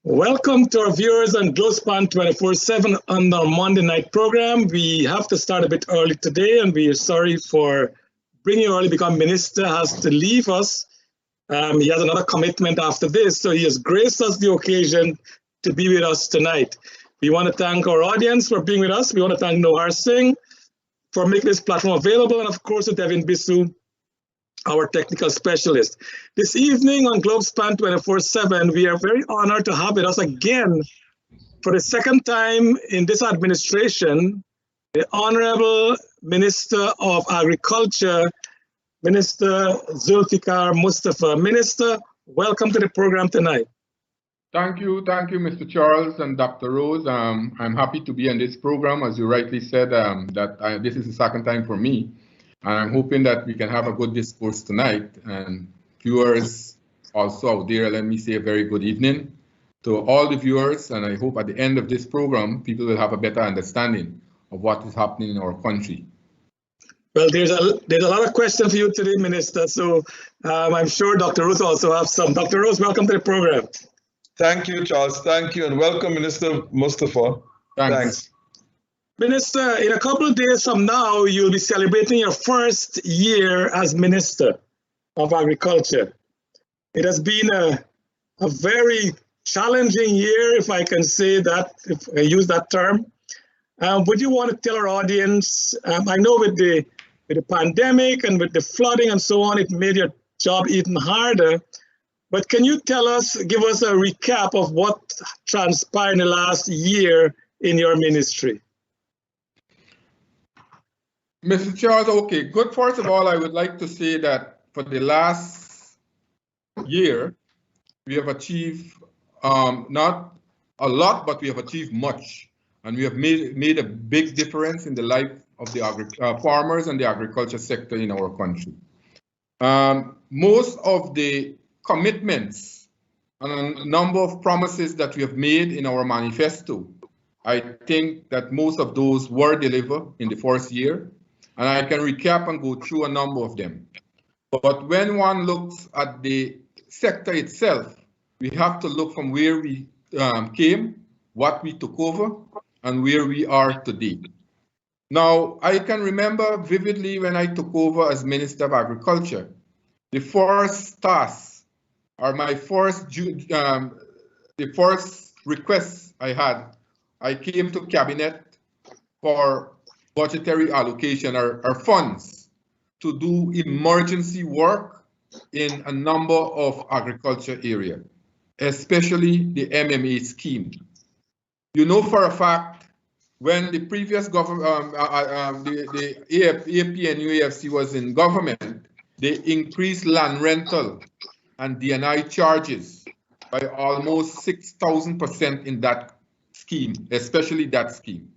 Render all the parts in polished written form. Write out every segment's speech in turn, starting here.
Welcome to our viewers on Globespan 24/7 on our Monday night program. We have to start a bit early today, and we are sorry for bringing you early because Minister has to leave us. He has another commitment after this, so he has graced us the occasion to be with us tonight. We want to thank our audience for being with us. We want to thank Nohar Singh for making this platform available, and of course to Devin Bisu, our technical specialist. This evening on Globespan 24/7, we are very honored to have with us again for the second time in this administration, the Honorable Minister of Agriculture, Minister Zulfikar Mustapha. Minister, welcome to the program tonight. Thank you, Mr. Charles and Dr. Rose. I'm happy to be on this program. As you rightly said, this is the second time for me. I'm hoping that we can have a good discourse tonight. And viewers also out there, let me say a very good evening to all the viewers. And I hope at the end of this program, people will have a better understanding of what is happening in our country. Well, there's a lot of questions for you today, Minister. So I'm sure Dr. Rose also have some. Dr. Rose, welcome to the program. Thank you, Charles. Thank you. And welcome, Minister Mustapha. Thanks. Minister, in a couple of days from now, you'll be celebrating your first year as Minister of Agriculture. It has been a very challenging year, if I can say that, if I use that term. Would you want to tell our audience, I know with the pandemic and with the flooding and so on, it made your job even harder, but can you give us a recap of what transpired in the last year in your ministry? Mr. Charles, okay, good. First of all, I would like to say that for the last year, we have achieved not a lot, but we have achieved much. And we have made a big difference in the life of the farmers and the agriculture sector in our country. Most of the commitments and a number of promises that we have made in our manifesto, I think that most of those were delivered in the first year. And I can recap and go through a number of them. But when one looks at the sector itself, we have to look from where we came, what we took over, and where we are today. Now, I can remember vividly when I took over as Minister of Agriculture, the first task, or my first, the first request I had, I came to Cabinet for budgetary allocation or funds to do emergency work in a number of agriculture areas, especially the MMA scheme. You know for a fact, when the previous government, the AFP and UAFC was in government, they increased land rental and D&I charges by almost 6,000% in that scheme, especially that scheme.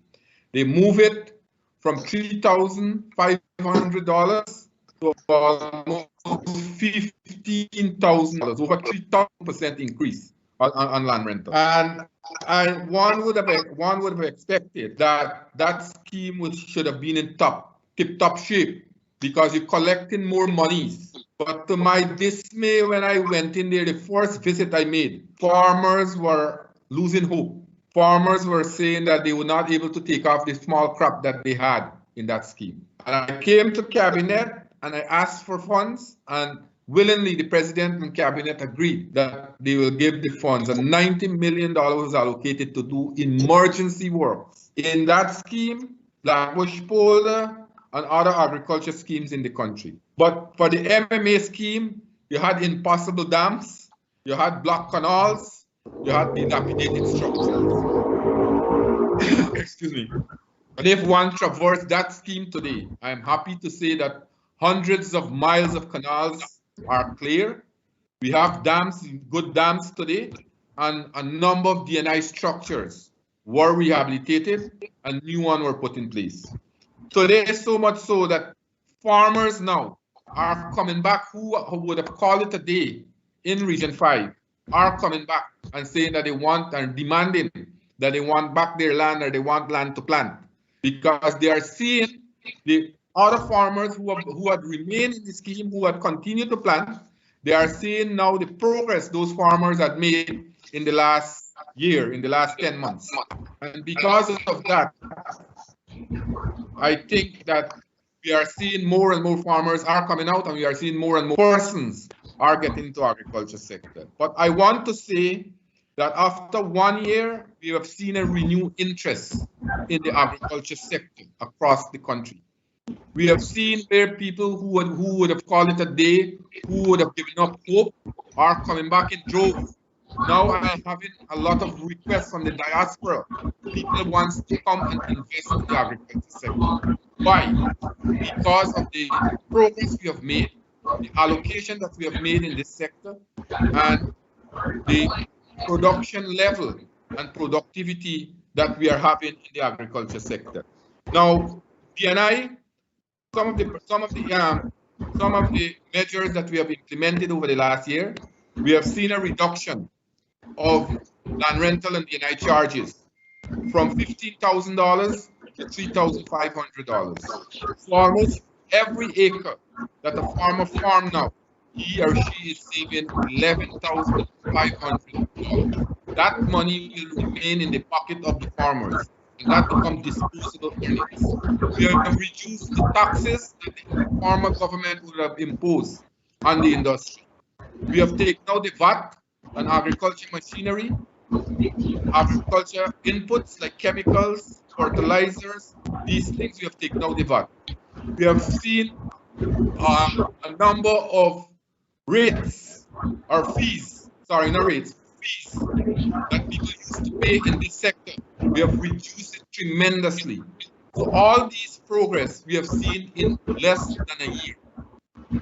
They move it from $3,500 to almost $15,000, over 3,000% increase on land rental. And one would have expected that that scheme should have been in tip-top shape because you're collecting more monies. But to my dismay, when I went in there, the first visit I made, farmers were losing hope. Farmers were saying that they were not able to take off the small crop that they had in that scheme. And I came to Cabinet and I asked for funds, and willingly the President and Cabinet agreed that they will give the funds. And $90 million was allocated to do emergency work in that scheme, Blackbush Polder, and other agriculture schemes in the country. But for the MMA scheme, you had impossible dams, you had blocked canals, you had dilapidated structures. Excuse me. And if one traversed that scheme today, I am happy to say that hundreds of miles of canals are clear. We have dams, good dams today, and a number of D&I structures were rehabilitated and new ones were put in place. So there is so much so that farmers now are coming back who would have called it a day in Region 5 are coming back and saying that they want and demanding that they want back their land or they want land to plant, because they are seeing the other farmers who had remained in the scheme, who had continued to plant. They are seeing now the progress those farmers had made in the last year, in the last 10 months. And because of that, I think that we are seeing more and more farmers are coming out, and we are seeing more and more persons are getting into agriculture sector. But I want to say that after 1 year, we have seen a renewed interest in the agriculture sector across the country. We have seen where people who would have called it a day, who would have given up hope, are coming back in droves. Now I'm having a lot of requests from the diaspora. People want to come and invest in the agriculture sector. Why? Because of the progress we have made, the allocation that we have made in this sector, and the production level and productivity that we are having in the agriculture sector. Now, PNI, some of the measures that we have implemented over the last year, we have seen a reduction of land rental and PNI charges from $15,000 to $3,500. So almost every acre that a farmer farms now, he or she is saving $11,500. That money will remain in the pocket of the farmers, and that becomes disposable earnings. We have reduced the taxes that the former government would have imposed on the industry. We have taken out the VAT on agriculture machinery, agriculture inputs like chemicals, fertilizers, these things we have taken out the VAT. We have seen a number of rates or fees, sorry, not rates, fees that people used to pay in this sector. We have reduced it tremendously. So all these progress we have seen in less than a year.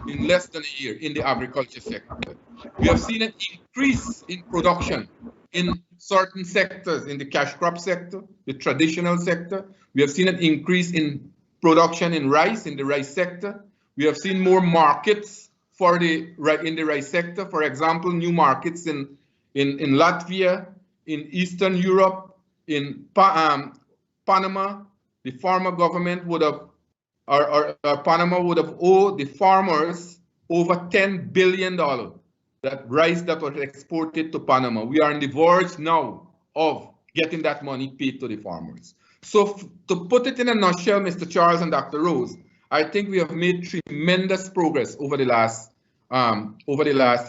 In less than a year in the agriculture sector. We have seen an increase in production in certain sectors, in the cash crop sector, the traditional sector. We have seen an increase in production in rice, in the rice sector. We have seen more markets for in the rice sector. For example, new markets in Latvia, in Eastern Europe, in Panama. The former government would have, Panama would have owed the farmers over $10 billion, that rice that was exported to Panama. We are on the verge now of getting that money paid to the farmers. So to put it in a nutshell, Mr. Charles and Dr. Rose, I think we have made tremendous progress over the last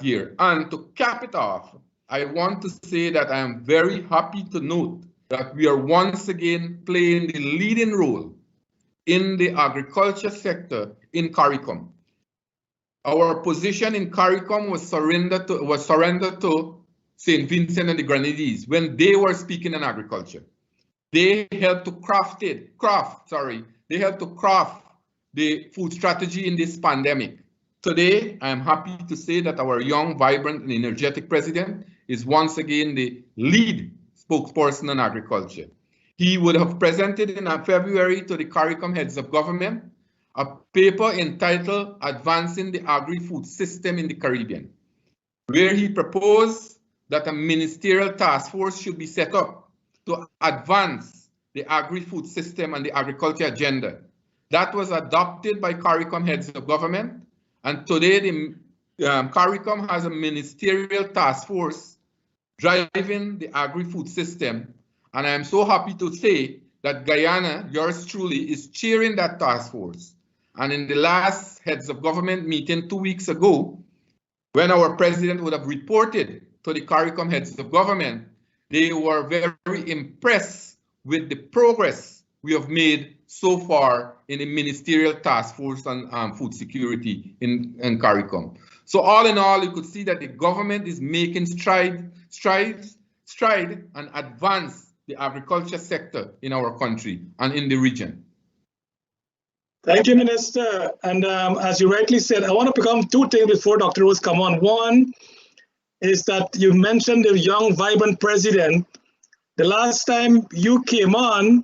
year. And to cap it off, I want to say that I am very happy to note that we are once again playing the leading role in the agriculture sector in CARICOM. Our position in CARICOM was surrendered to St. Vincent and the Grenadines when they were speaking in agriculture. They helped to craft the food strategy in this pandemic. Today, I am happy to say that our young, vibrant, and energetic president is once again the lead spokesperson on agriculture. He would have presented in February to the CARICOM heads of government a paper entitled Advancing the Agri-Food System in the Caribbean, where he proposed that a ministerial task force should be set up to advance the agri-food system and the agriculture agenda. That was adopted by CARICOM heads of government, and today the CARICOM has a ministerial task force driving the agri-food system. And I am so happy to say that Guyana, yours truly, is chairing that task force. And in the last heads of government meeting 2 weeks ago, when our president would have reported to the CARICOM heads of government, they were very impressed with the progress we have made so far in the ministerial task force on food security in CARICOM. So all in all, you could see that the government is making stride and advance the agriculture sector in our country and in the region. Thank you, Minister. And as you rightly said, I want to pick up two things before Dr. Rose come on. One is that you mentioned the young, vibrant president. The last time you came on,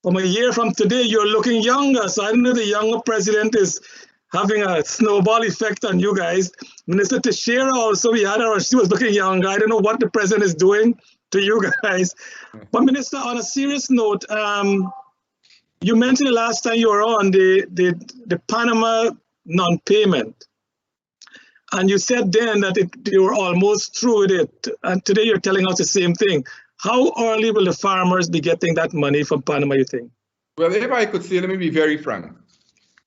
from a year from today, you're looking younger. So I don't know if the younger president is having a snowball effect on you guys. Minister Teixeira also, she was looking younger. I don't know what the president is doing to you guys. But Minister, on a serious note, you mentioned the last time you were on the Panama non-payment. And you said then that you were almost through with it. And today you're telling us the same thing. How early will the farmers be getting that money from Panama, you think? Well, if I could say, let me be very frank.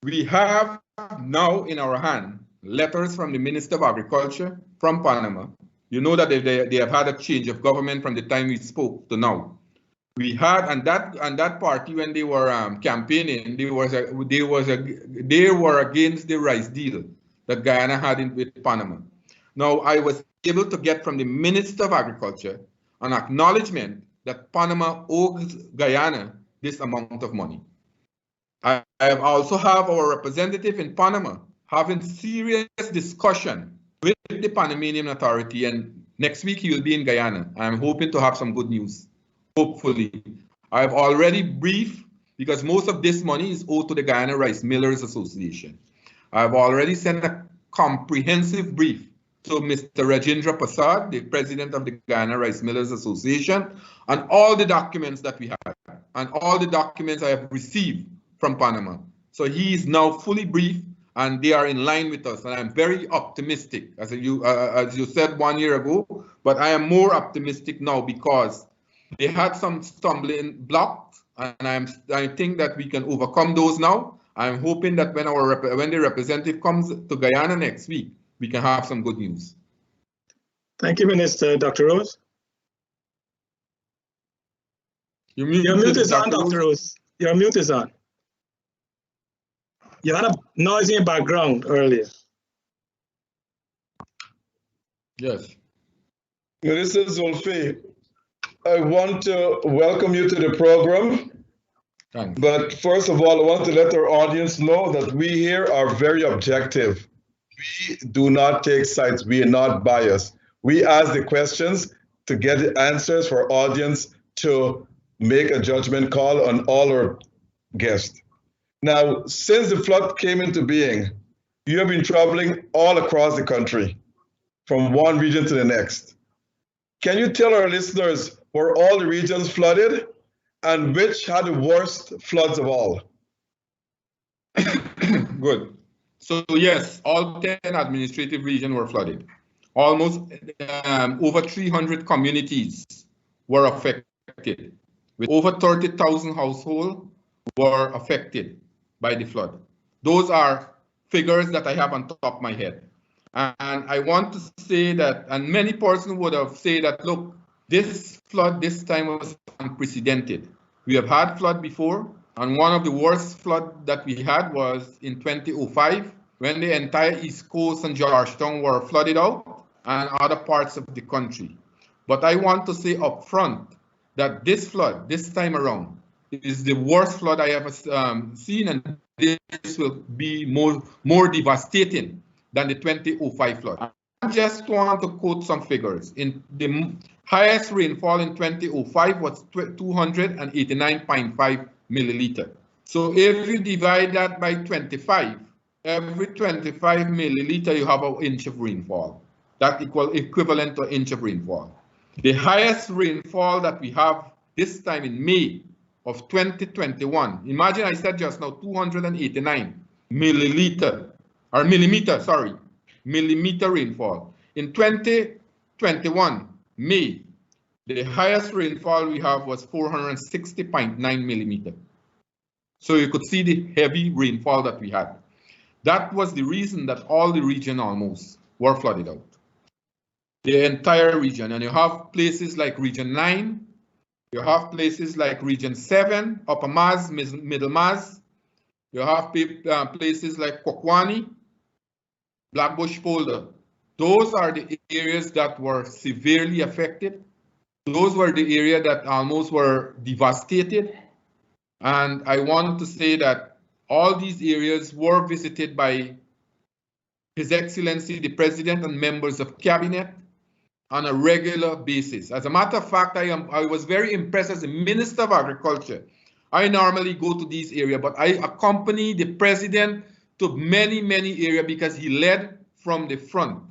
We have now in our hand letters from the Minister of Agriculture from Panama. You know that they have had a change of government from the time we spoke to now. We had, and that party, when they were campaigning, they were against the rice deal that Guyana had with Panama. Now, I was able to get from the Minister of Agriculture an acknowledgement that Panama owes Guyana this amount of money. I also have our representative in Panama having serious discussion with the Panamanian Authority, and next week he will be in Guyana. I'm hoping to have some good news, hopefully. I've already briefed, because most of this money is owed to the Guyana Rice Millers Association. I've already sent a comprehensive brief to Mr. Rajendra Prasad, the president of the Guyana Rice Millers Association, and all the documents that we have, and all the documents I have received from Panama. So he is now fully briefed, and they are in line with us. And I'm very optimistic, as you said 1 year ago, but I am more optimistic now because they had some stumbling blocks, and I think that we can overcome those now. I'm hoping that when the representative comes to Guyana next week, we can have some good news. Thank you, Minister. Dr. Rose? Your mute is on, Dr. Rose. Your mute is on. You had a noise in your background earlier. Yes. Minister Zulfi, I want to welcome you to the program. Thanks. But first of all, I want to let our audience know that we here are very objective. We do not take sides. We are not biased. We ask the questions to get the answers for our audience to make a judgment call on all our guests. Now, since the flood came into being, you have been traveling all across the country, from one region to the next. Can you tell our listeners were all the regions flooded and which had the worst floods of all? Good. So yes, all 10 administrative regions were flooded. Almost over 300 communities were affected, with over 30,000 households were affected by the flood. Those are figures that I have on top of my head. And I want to say that, and many persons would have said that, look, this flood this time was unprecedented. We have had flood before, and one of the worst floods that we had was in 2005, when the entire East Coast and Georgetown were flooded out, and other parts of the country. But I want to say up front that this flood, this time around, is the worst flood I ever seen, and this will be more devastating than the 2005 flood. I just want to quote some figures. In the highest rainfall in 2005 was 289.5 milliliter. So if you divide that by 25, every 25 milliliter you have an inch of rainfall. That equivalent to an inch of rainfall. The highest rainfall that we have this time in May of 2021. Imagine I said just now 289 millimeter rainfall. In 2021, May, the highest rainfall we have was 460.9 millimeter. So you could see the heavy rainfall that we had. That was the reason that all the region almost were flooded out. The entire region, and you have places like Region 9, you have places like Region 7, Upper Maz, Middle Maz. You have places like Kokwani, Blackbush Polder. Those are the areas that were severely affected. Those were the areas that almost were devastated. And I want to say that all these areas were visited by His Excellency, the President and members of Cabinet on a regular basis. As a matter of fact, I was very impressed as the Minister of Agriculture. I normally go to these areas, but I accompany the President to many, many areas because he led from the front.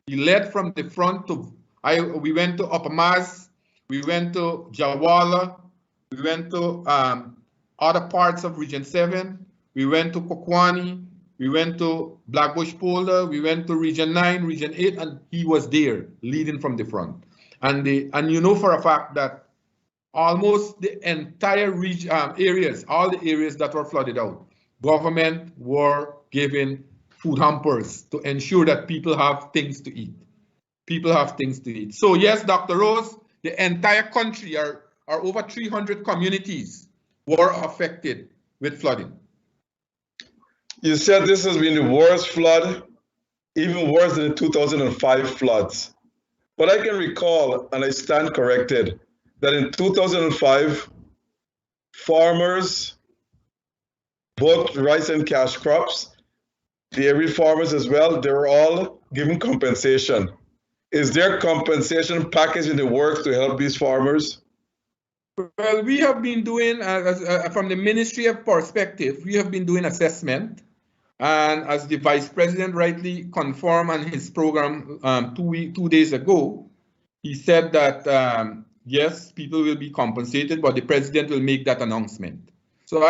He led from the front to, we went to Upper Maz, we went to Jawala, we went to other parts of Region 7, we went to Kokwani, we went to Blackbush Polder, we went to Region 9, Region 8, and he was there leading from the front. And you know for a fact that almost the entire areas, all the areas that were flooded out, government were giving food hampers to ensure that people have things to eat. People have things to eat. So yes, Dr. Rose, the entire country are over 300 communities were affected with flooding. You said this has been the worst flood, even worse than the 2005 floods. But I can recall, and I stand corrected, that in 2005, farmers, both rice and cash crops, dairy farmers as well, they were all given compensation. Is there compensation package in the works to help these farmers? Well, we have been doing, from the Ministry of Perspective, we have been doing assessment. And as the Vice President rightly confirmed on his program 2 days ago, he said that, yes, people will be compensated, but the President will make that announcement. So we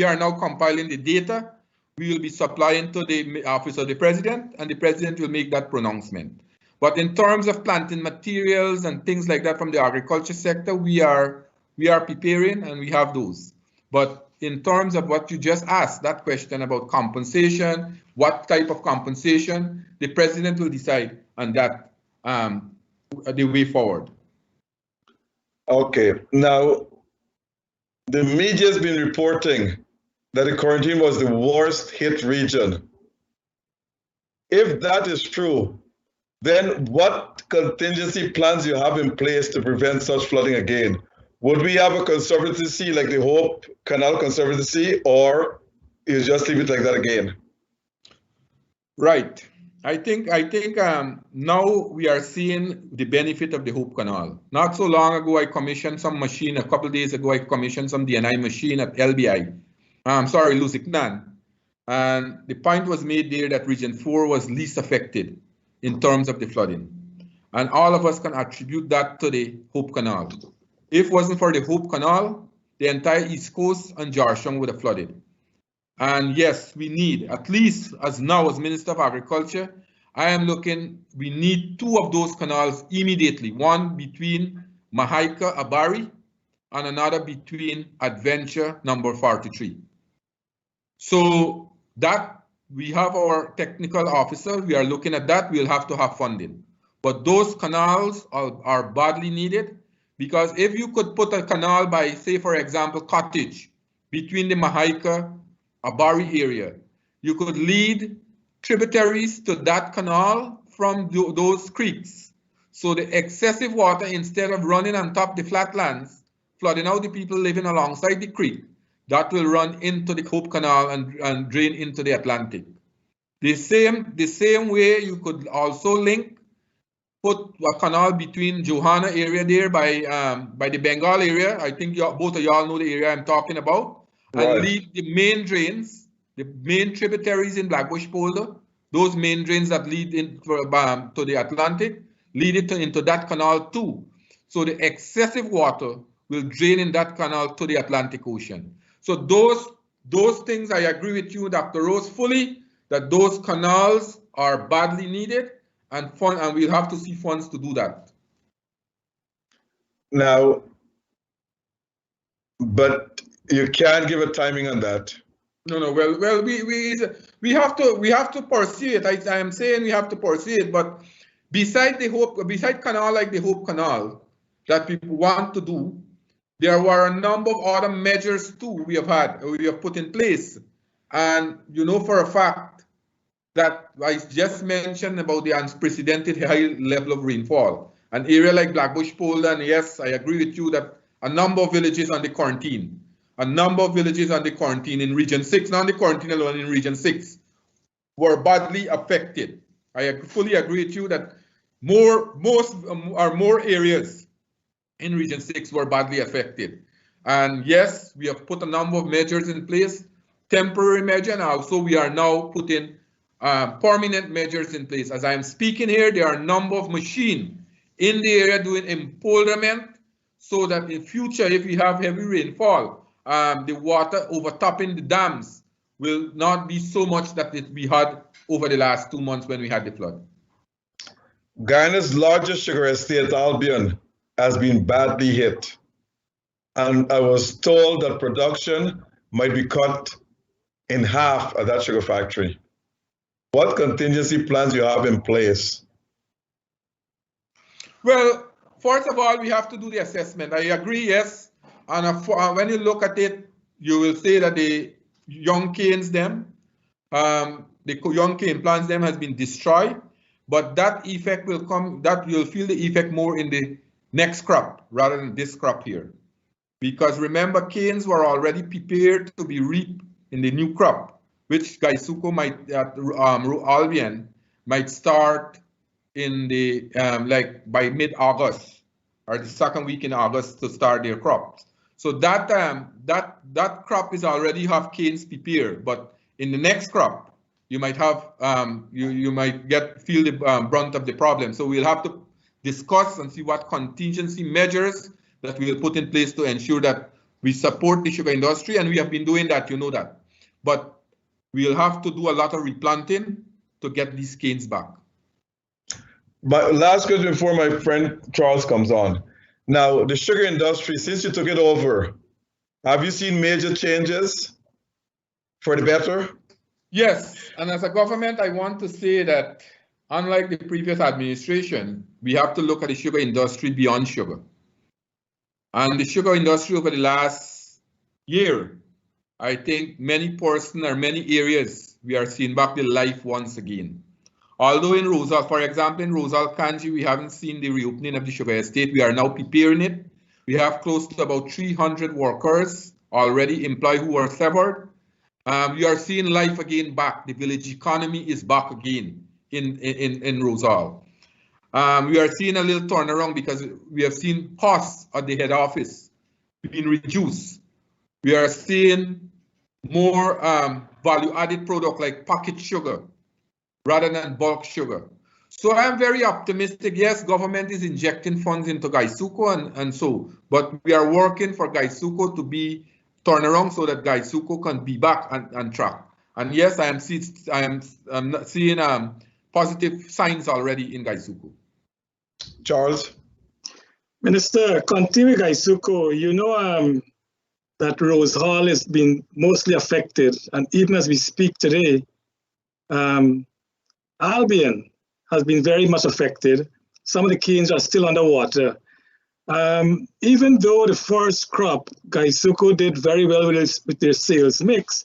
are now compiling the data. We will be supplying to the Office of the President, and the President will make that pronouncement. But in terms of planting materials and things like that from the agriculture sector, we are preparing and we have those. But in terms of what you just asked, that question about compensation, what type of compensation, the President will decide on that, the way forward. Okay, now the media has been reporting that the quarantine was the worst hit region. If that is true, then what contingency plans you have in place to prevent such flooding again? Would we have a conservancy like the Hope Canal Conservancy, or you just leave it like that again? Right. I think now we are seeing the benefit of the Hope Canal. Not so long ago, I commissioned some machine. A couple of days ago, I commissioned some DNI machine at LBI. Lusiknan. And the point was made there that Region 4 was least affected in terms of the flooding. And all of us can attribute that to the Hope Canal. If it wasn't for the Hope Canal, the entire East Coast and Georgetown would have flooded. And yes, we need, at least as now as Minister of Agriculture, we need 2 of those canals immediately. One between Mahaika, Abari, and another between Adventure number 43. So that we have our technical officer, we are looking at that, we'll have to have funding. But those canals are badly needed, because if you could put a canal by, say, for example, Cottage, between the Mahaika, Abari area, you could lead tributaries to that canal from those creeks. So the excessive water, instead of running on top of the flatlands, flooding out the people living alongside the creek, that will run into the Hope Canal and drain into the Atlantic. The same way you could also put a canal between Johanna area there by the Bengal area. I think both of y'all know the area I'm talking about. Right. And lead the main drains, the main tributaries in Blackbush Polder, those main drains that lead to the Atlantic, lead it into that canal too. So the excessive water will drain in that canal to the Atlantic Ocean. So those things, I agree with you, Dr. Rose, fully, that those canals are badly needed, and we'll have to see funds to do that. Now, but you can't give a timing on that. No. Well, we have to pursue it. I am saying we have to pursue it. But beside canal like the Hope Canal that people want to do, there were a number of other measures too we have put in place. And you know for a fact that I just mentioned about the unprecedented high level of rainfall. An area like Blackbush Polder, and yes, I agree with you that a number of villages under quarantine. A number of villages under quarantine in Region 6, not the quarantine alone, in Region 6, were badly affected. I fully agree with you that more areas in Region 6 were badly affected. And yes, we have put a number of measures in place, temporary measure, and also we are now putting permanent measures in place. As I am speaking here, there are a number of machines in the area doing empowerment, so that in future, if we have heavy rainfall, the water overtopping the dams will not be so much that we had over the last 2 months when we had the flood. Guyana's largest sugar estate, Albion, has been badly hit. And I was told that production might be cut in half at that sugar factory. What contingency plans do you have in place? Well, first of all, we have to do the assessment. I agree, yes. And when you look at it, you will say that the young canes the young cane plants them has been destroyed, but that effect will come, that you'll feel the effect more in the next crop rather than this crop here. Because remember, canes were already prepared to be reaped in the new crop, which Gaisuko might, Albion might start in the, like by mid-August or the second week in August to start their crops. So that that crop is already have canes prepared, but in the next crop, you might have, you might feel the brunt of the problem. So we'll have to discuss and see what contingency measures that we will put in place to ensure that we support the sugar industry, and we have been doing that, you know that. But we'll have to do a lot of replanting to get these canes back. But last question before my friend Charles comes on. Now, the sugar industry, since you took it over, have you seen major changes for the better? Yes, and as a government, I want to say that unlike the previous administration, we have to look at the sugar industry beyond sugar. And the sugar industry over the last year, I think many persons or many areas, we are seeing back the life once again. Although in Rosal, for example, in Rosal Kanji, we haven't seen the reopening of the sugar estate. We are now preparing it. We have close to about 300 workers already employed who were severed. We are seeing life again back. The village economy is back again in Rosal. We are seeing a little turnaround because we have seen costs at the head office being reduced. We are seeing more value-added product like packaged sugar rather than bulk sugar. So I'm very optimistic. Yes, government is injecting funds into Gaisuko and so, but we are working for Gaisuko to be turned around so that Gaisuko can be back on track. And yes, I am seeing positive signs already in Gaisuko. Charles? Minister, continue Gaisuko. You know that Rose Hall has been mostly affected, and even as we speak today, Albion has been very much affected. Some of the canes are still underwater. Even though the first crop, Gaisuko did very well with their sales mix,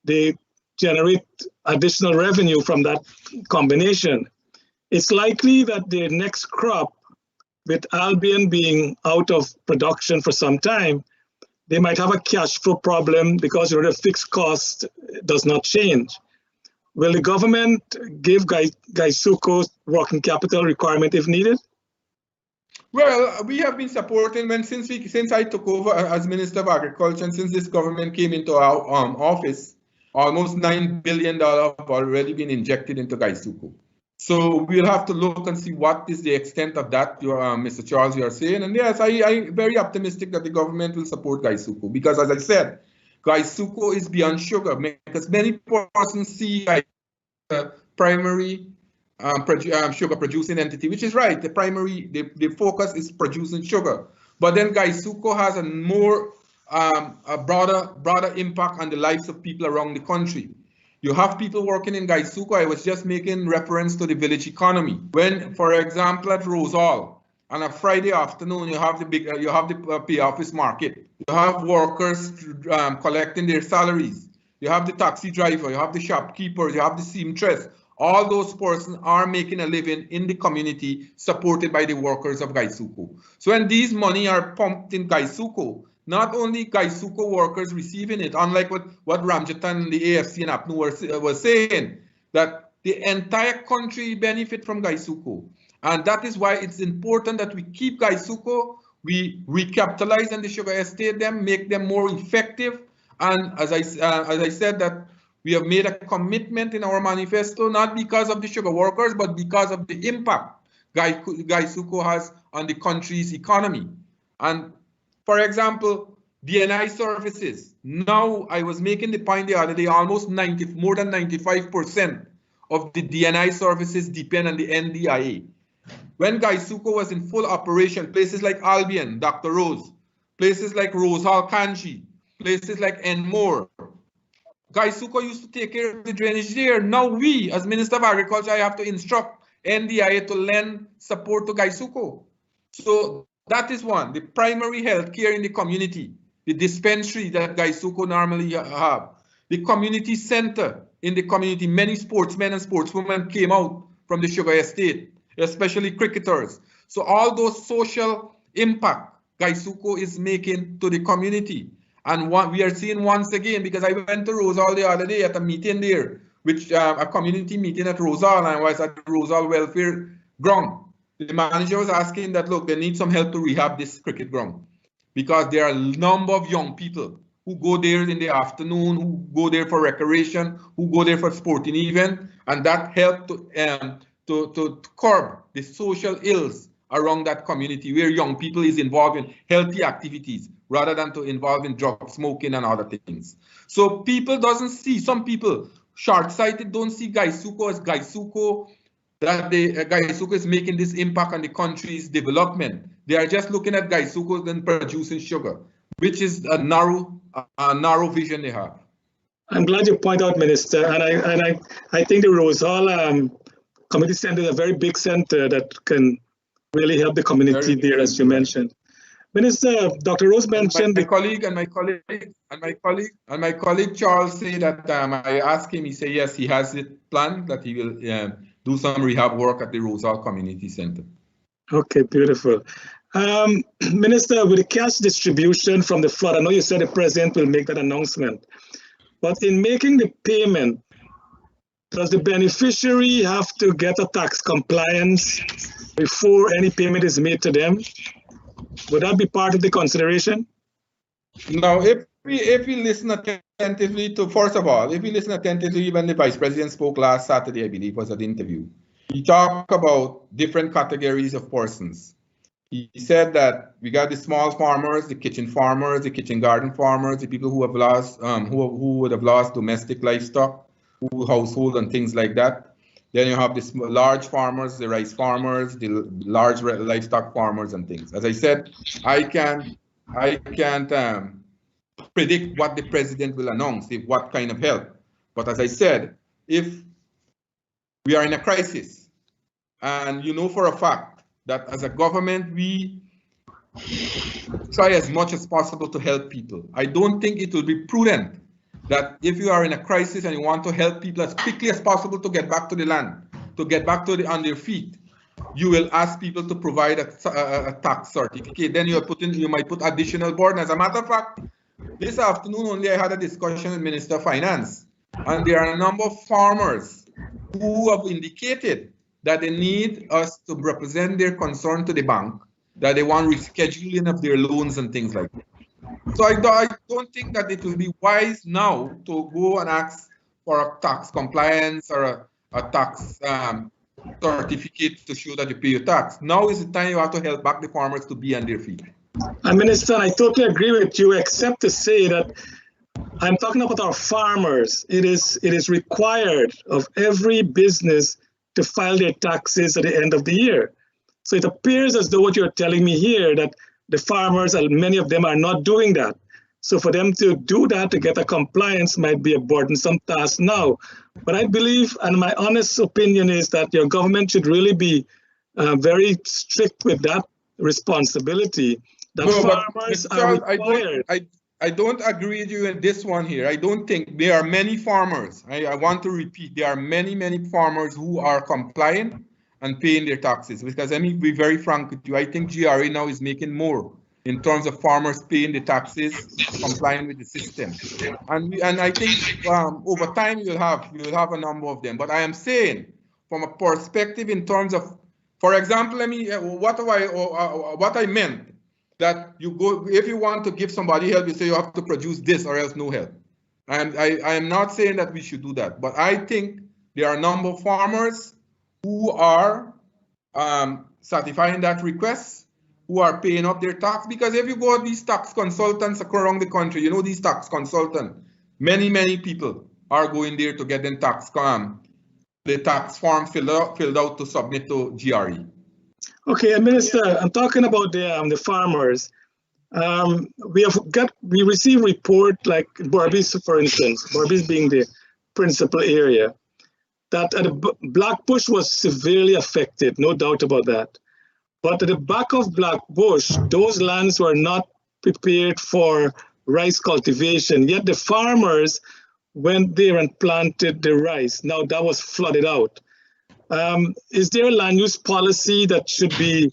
they generate additional revenue from that combination. It's likely that the next crop, with Albion being out of production for some time, they might have a cash flow problem because the fixed cost does not change. Will the government give Gaisuko working capital requirement if needed? Well, we have been supporting since I took over as Minister of Agriculture, and since this government came into our office, almost $9 billion have already been injected into Gaisuko. So we'll have to look and see what is the extent of that, Mr. Charles, you are saying. And yes, I'm very optimistic that the government will support Gaisuko because, as I said, Gaisuko is beyond sugar because many persons see a primary sugar producing entity, which is right. The primary, the focus is producing sugar. But then Gaisuko has a more a broader impact on the lives of people around the country. You have people working in Gaisuko. I was just making reference to the village economy. When, for example, at Rosal, on a Friday afternoon, you have the pay office market. You have workers collecting their salaries. You have the taxi driver. You have the shopkeepers. You have the seamstress. All those persons are making a living in the community, supported by the workers of Gaisuko. So when these money are pumped in Gaisuko, not only Gaisuko workers receiving it, unlike what Ramjatan, the AFC and APNU were saying, that the entire country benefit from Gaisuko. And that is why it's important that we keep Gaisuko, we recapitalize on the sugar estate, make them more effective. And as I said, that we have made a commitment in our manifesto, not because of the sugar workers, but because of the impact Gaisuko has on the country's economy. And for example, DNI services. Now, I was making the point the other day, almost more than 95% of the DNI services depend on the NDIA. When Gaisuko was in full operation, places like Albion, Dr. Rose, places like Rose Hall, Kanji, places like Enmore, Gaisuko used to take care of the drainage there. Now we, as Minister of Agriculture, I have to instruct NDIA to lend support to Gaisuko. So that is one, the primary health care in the community, the dispensary that Gaisuko normally have, the community center in the community. Many sportsmen and sportswomen came out from the sugar estate, especially cricketers. So all those social impact Gaisuko is making to the community. And we are seeing once again, because I went to Rosal the other day at a meeting there, which a community meeting at Rosal, and I was at the Rosal welfare ground. The manager was asking that, look, they need some help to rehab this cricket ground, because there are a number of young people who go there in the afternoon, who go there for recreation, who go there for sporting event, and that helped to curb the social ills around that community where young people is involved in healthy activities rather than to involve in drug smoking and other things. So people doesn't see, some people short-sighted don't see Gaisuko as Gaisuko, that Gaisuko is making this impact on the country's development. They are just looking at Gaisuko and producing sugar, which is a narrow vision they have. I'm glad you point out, Minister, and I think the Rose Hall Community Center is a very big center that can really help the community there, as you mentioned. Minister, Dr. Rose mentioned my colleague Charles said that I asked him, he said yes, he has it planned that he will do some rehab work at the Rosal Community Center. Okay, beautiful. Minister, with the cash distribution from the flood, I know you said the president will make that announcement, but in making the payment, does the beneficiary have to get a tax compliance before any payment is made to them? Would that be part of the consideration? Now, if we listen attentively to, first of all, if we listen attentively when the Vice President spoke last Saturday, I believe was at the interview, he talked about different categories of persons. He said that we got the small farmers, the kitchen farmers, the kitchen garden farmers, the people who have lost, who would have lost domestic livestock, household and things like that. Then you have the large farmers, the rice farmers, the large livestock farmers and things. As I said, I can't predict what the president will announce, what kind of help. But as I said, if we are in a crisis, and you know for a fact that as a government, we try as much as possible to help people. I don't think it will be prudent that if you are in a crisis and you want to help people as quickly as possible to get back to the land, to get back to on their feet, you will ask people to provide a tax certificate. Then you might put additional burden. As a matter of fact, this afternoon only I had a discussion with Minister of Finance, and there are a number of farmers who have indicated that they need us to represent their concern to the bank, that they want rescheduling of their loans and things like that. So I don't think that it will be wise now to go and ask for a tax compliance or a tax certificate to show that you pay your tax. Now is the time you have to help back the farmers to be on their feet. Minister, I totally agree with you, except to say that I'm talking about our farmers. It is required of every business to file their taxes at the end of the year. So it appears as though what you're telling me here, that the farmers, many of them are not doing that. So for them to do that, to get a compliance, might be a burdensome task now. But I believe, and my honest opinion is that your government should really be very strict with that responsibility. That farmers are required. I don't agree with you in this one here. I don't think there are many farmers. I want to repeat, there are many farmers who are compliant and paying their taxes, because let me be very frank with you. I think GRA now is making more in terms of farmers paying the taxes, complying with the system, and I think over time you'll have a number of them. But I am saying, from a perspective in terms of, for example, let me what I meant, that you go, if you want to give somebody help, you say you have to produce this or else no help. And I am not saying that we should do that, but I think there are a number of farmers who are satisfying that request, who are paying up their tax. Because if you go to these tax consultants around the country, you know, these tax consultants, many people are going there to get them the tax form filled out to submit to GRE. Okay, and Minister, I'm talking about the farmers. We receive report like Berbice, for instance, Berbice being the principal area, that Blackbush was severely affected, no doubt about that. But at the back of Blackbush, those lands were not prepared for rice cultivation, yet the farmers went there and planted the rice. Now that was flooded out. Is there a land use policy that should be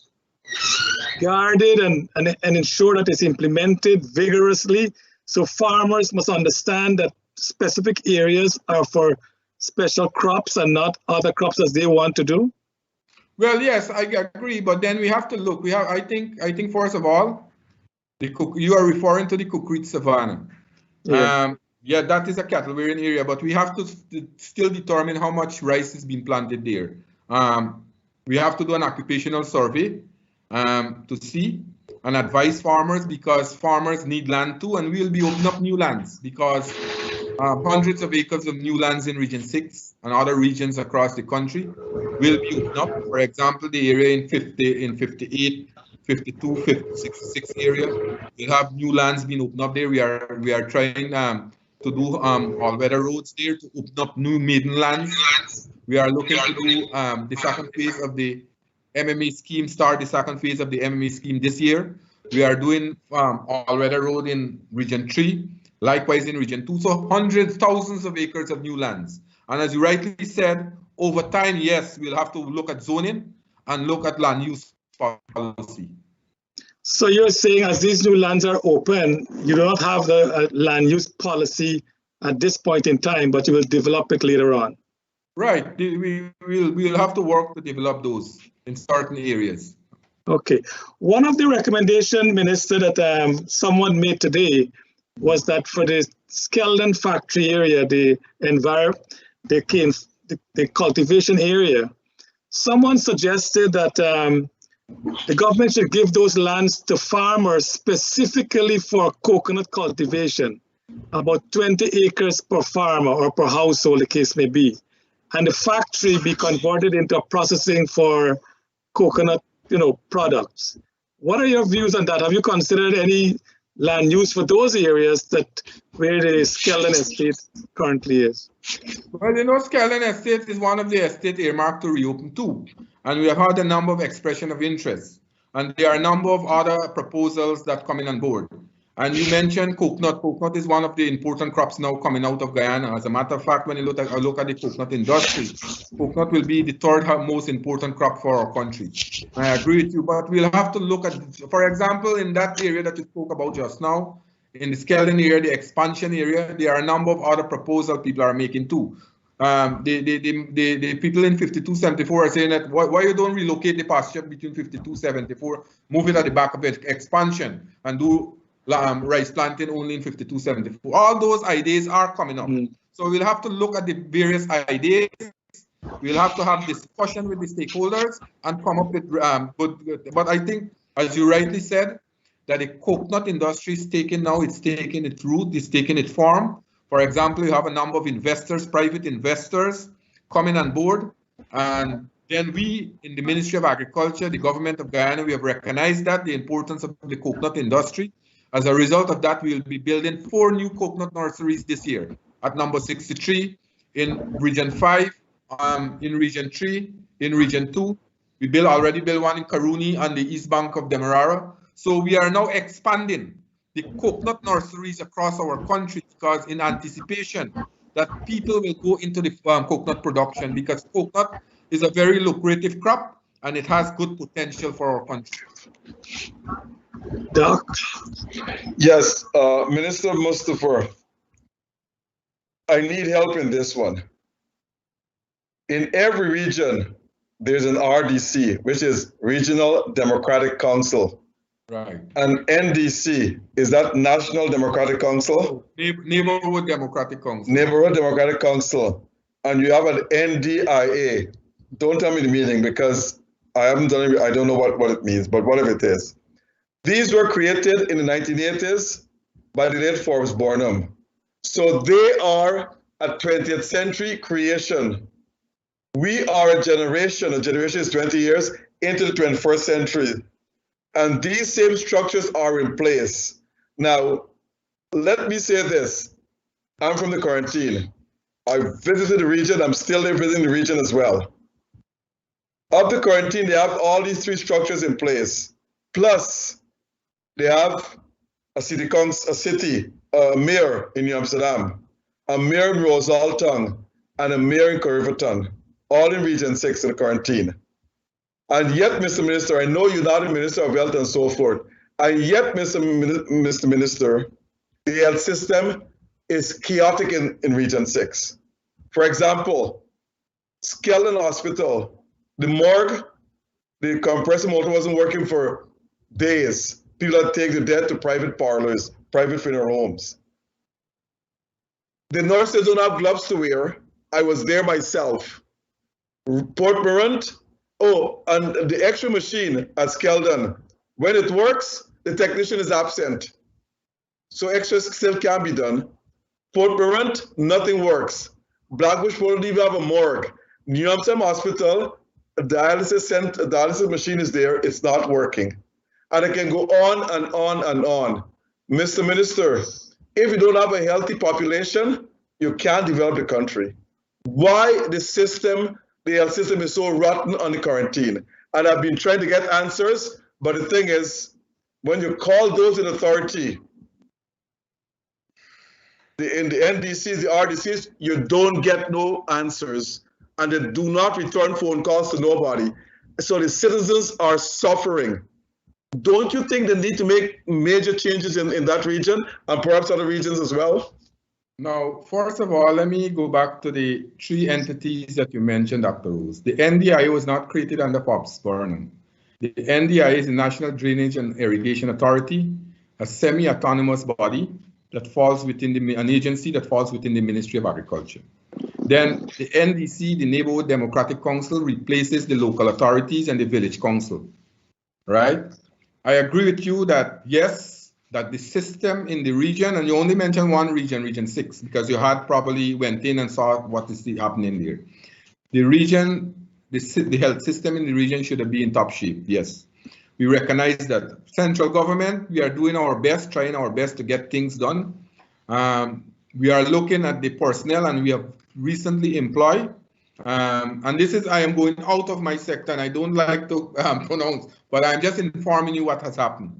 guarded and ensure that it's implemented vigorously? So farmers must understand that specific areas are for special crops and not other crops as they want to do? Well, yes, I agree, but then we have to look. I think first of all, you are referring to the Kukrit Savannah. Yeah. Yeah, that is a cattle rearing area, but we have to still determine how much rice is being planted there. We have to do an occupational survey to see and advise farmers, because farmers need land too, and we'll be opening up new lands, because hundreds of acres of new lands in Region 6 and other regions across the country will be opened up. For example, the area in 58, 52, 66 area, we'll have new lands being opened up there. We are trying to do all-weather roads there to open up new maiden lands. We are looking to do the second phase of the MMA scheme, start the second phase of the MMA scheme this year. We are doing all-weather road in Region 3, likewise in Region 2. So hundreds, thousands of acres of new lands. And as you rightly said, over time, yes, we'll have to look at zoning and look at land use policy. So you're saying as these new lands are open, you do not have the land use policy at this point in time, but you will develop it later on? Right. We'll have to work to develop those in certain areas. Okay. One of the recommendations, Minister, that someone made today was that for the Skeldon factory area, the cultivation area, someone suggested that the government should give those lands to farmers specifically for coconut cultivation, about 20 acres per farmer or per household, the case may be, and the factory be converted into processing for coconut, products. What are your views on that? Have you considered any land use for those areas where the Skeldon estate currently is? Well, Skeldon estate is one of the estates earmarked to reopen too. And we have had a number of expression of interest. And there are a number of other proposals that come in on board. And you mentioned coconut. Coconut is one of the important crops now coming out of Guyana. As a matter of fact, when you look at the coconut industry, coconut will be the third most important crop for our country. I agree with you, but we'll have to look at, for example, in that area that you spoke about just now, in the Skeldon area, the expansion area, there are a number of other proposals people are making too. The people in 5274 are saying that why you don't relocate the pasture between 5274, move it at the back of the expansion and do rice planting only in 5274. All those ideas are coming up. So we'll have to look at the various ideas. We'll have to have discussion with the stakeholders and come up with good. But I think, as you rightly said, that the coconut industry is taking its root, it's taking its form. For example, you have a number of investors, private investors coming on board. And then we, in the Ministry of Agriculture, the government of Guyana, we have recognized that, the importance of the coconut industry. As a result of that, we will be building 4 new coconut nurseries this year at number 63 in Region 5, in Region 3, in Region 2. We already built one in Karuni on the east bank of Demerara. So we are now expanding the coconut nurseries across our country, because in anticipation that people will go into the coconut production, because coconut is a very lucrative crop and it has good potential for our country. Doc? Yes, Minister Mustapha, I need help in this one. In every region, there's an RDC, which is Regional Democratic Council. Right. And NDC, is that National Democratic Council? Neighborhood Democratic Council. Neighborhood Democratic Council. And you have an NDIA. Don't tell me the meaning, because I haven't done it. I don't know what it means, but whatever it is. These were created in the 1980s by the late Forbes Burnham. So they are a 20th century creation. We are a generation is 20 years into the 21st century. And these same structures are in place. Now, let me say this. I'm from the quarantine. I visited the region. I'm still there visiting the region as well. Of the quarantine, they have all these three structures in place. Plus, they have a mayor in New Amsterdam, a mayor in Rosalton, and a mayor in Corriverton, all in Region 6 in the quarantine. And yet, Mr. Minister, I know you're not a Minister of Health and so forth, and yet, Mr. Minister, the health system is chaotic in Region 6. For example, Skeldon Hospital, the morgue, the compressor motor wasn't working for days. People had to take the dead to private parlors, private funeral homes. The nurses don't have gloves to wear. I was there myself. Port Morant, and the X-ray machine at Skeldon, when it works, the technician is absent. So X-rays still can be done. Port Morant, nothing works. Blackbush won't even have a morgue. New Amsterdam Hospital, a dialysis machine is there, it's not working. And it can go on and on and on. Mr. Minister, if you don't have a healthy population, you can't develop the country. Why the health system is so rotten on the quarantine? And I've been trying to get answers, but the thing is, when you call those in authority, in the NDCs, the RDCs, you don't get no answers. And they do not return phone calls to nobody. So the citizens are suffering. Don't you think they need to make major changes in that region and perhaps other regions as well? Now, first of all, let me go back to the three entities that you mentioned, Dr. Rose. The NDI was not created under Forbes Burnham. The NDI is the National Drainage and Irrigation Authority, a semi-autonomous body that falls within an agency that falls within the Ministry of Agriculture. Then the NDC, the Neighborhood Democratic Council, replaces the local authorities and the village council, right? I agree with you that yes, that the system in the region, and you only mentioned one region, Region 6, because you had probably went in and saw what is happening there. The region, the health system in the region should be in top shape, yes. We recognize that central government, we are doing our best, trying our best to get things done. We are looking at the personnel, and we have recently employed, and this is, I am going out of my sector and I don't like to pronounce, but I'm just informing you what has happened.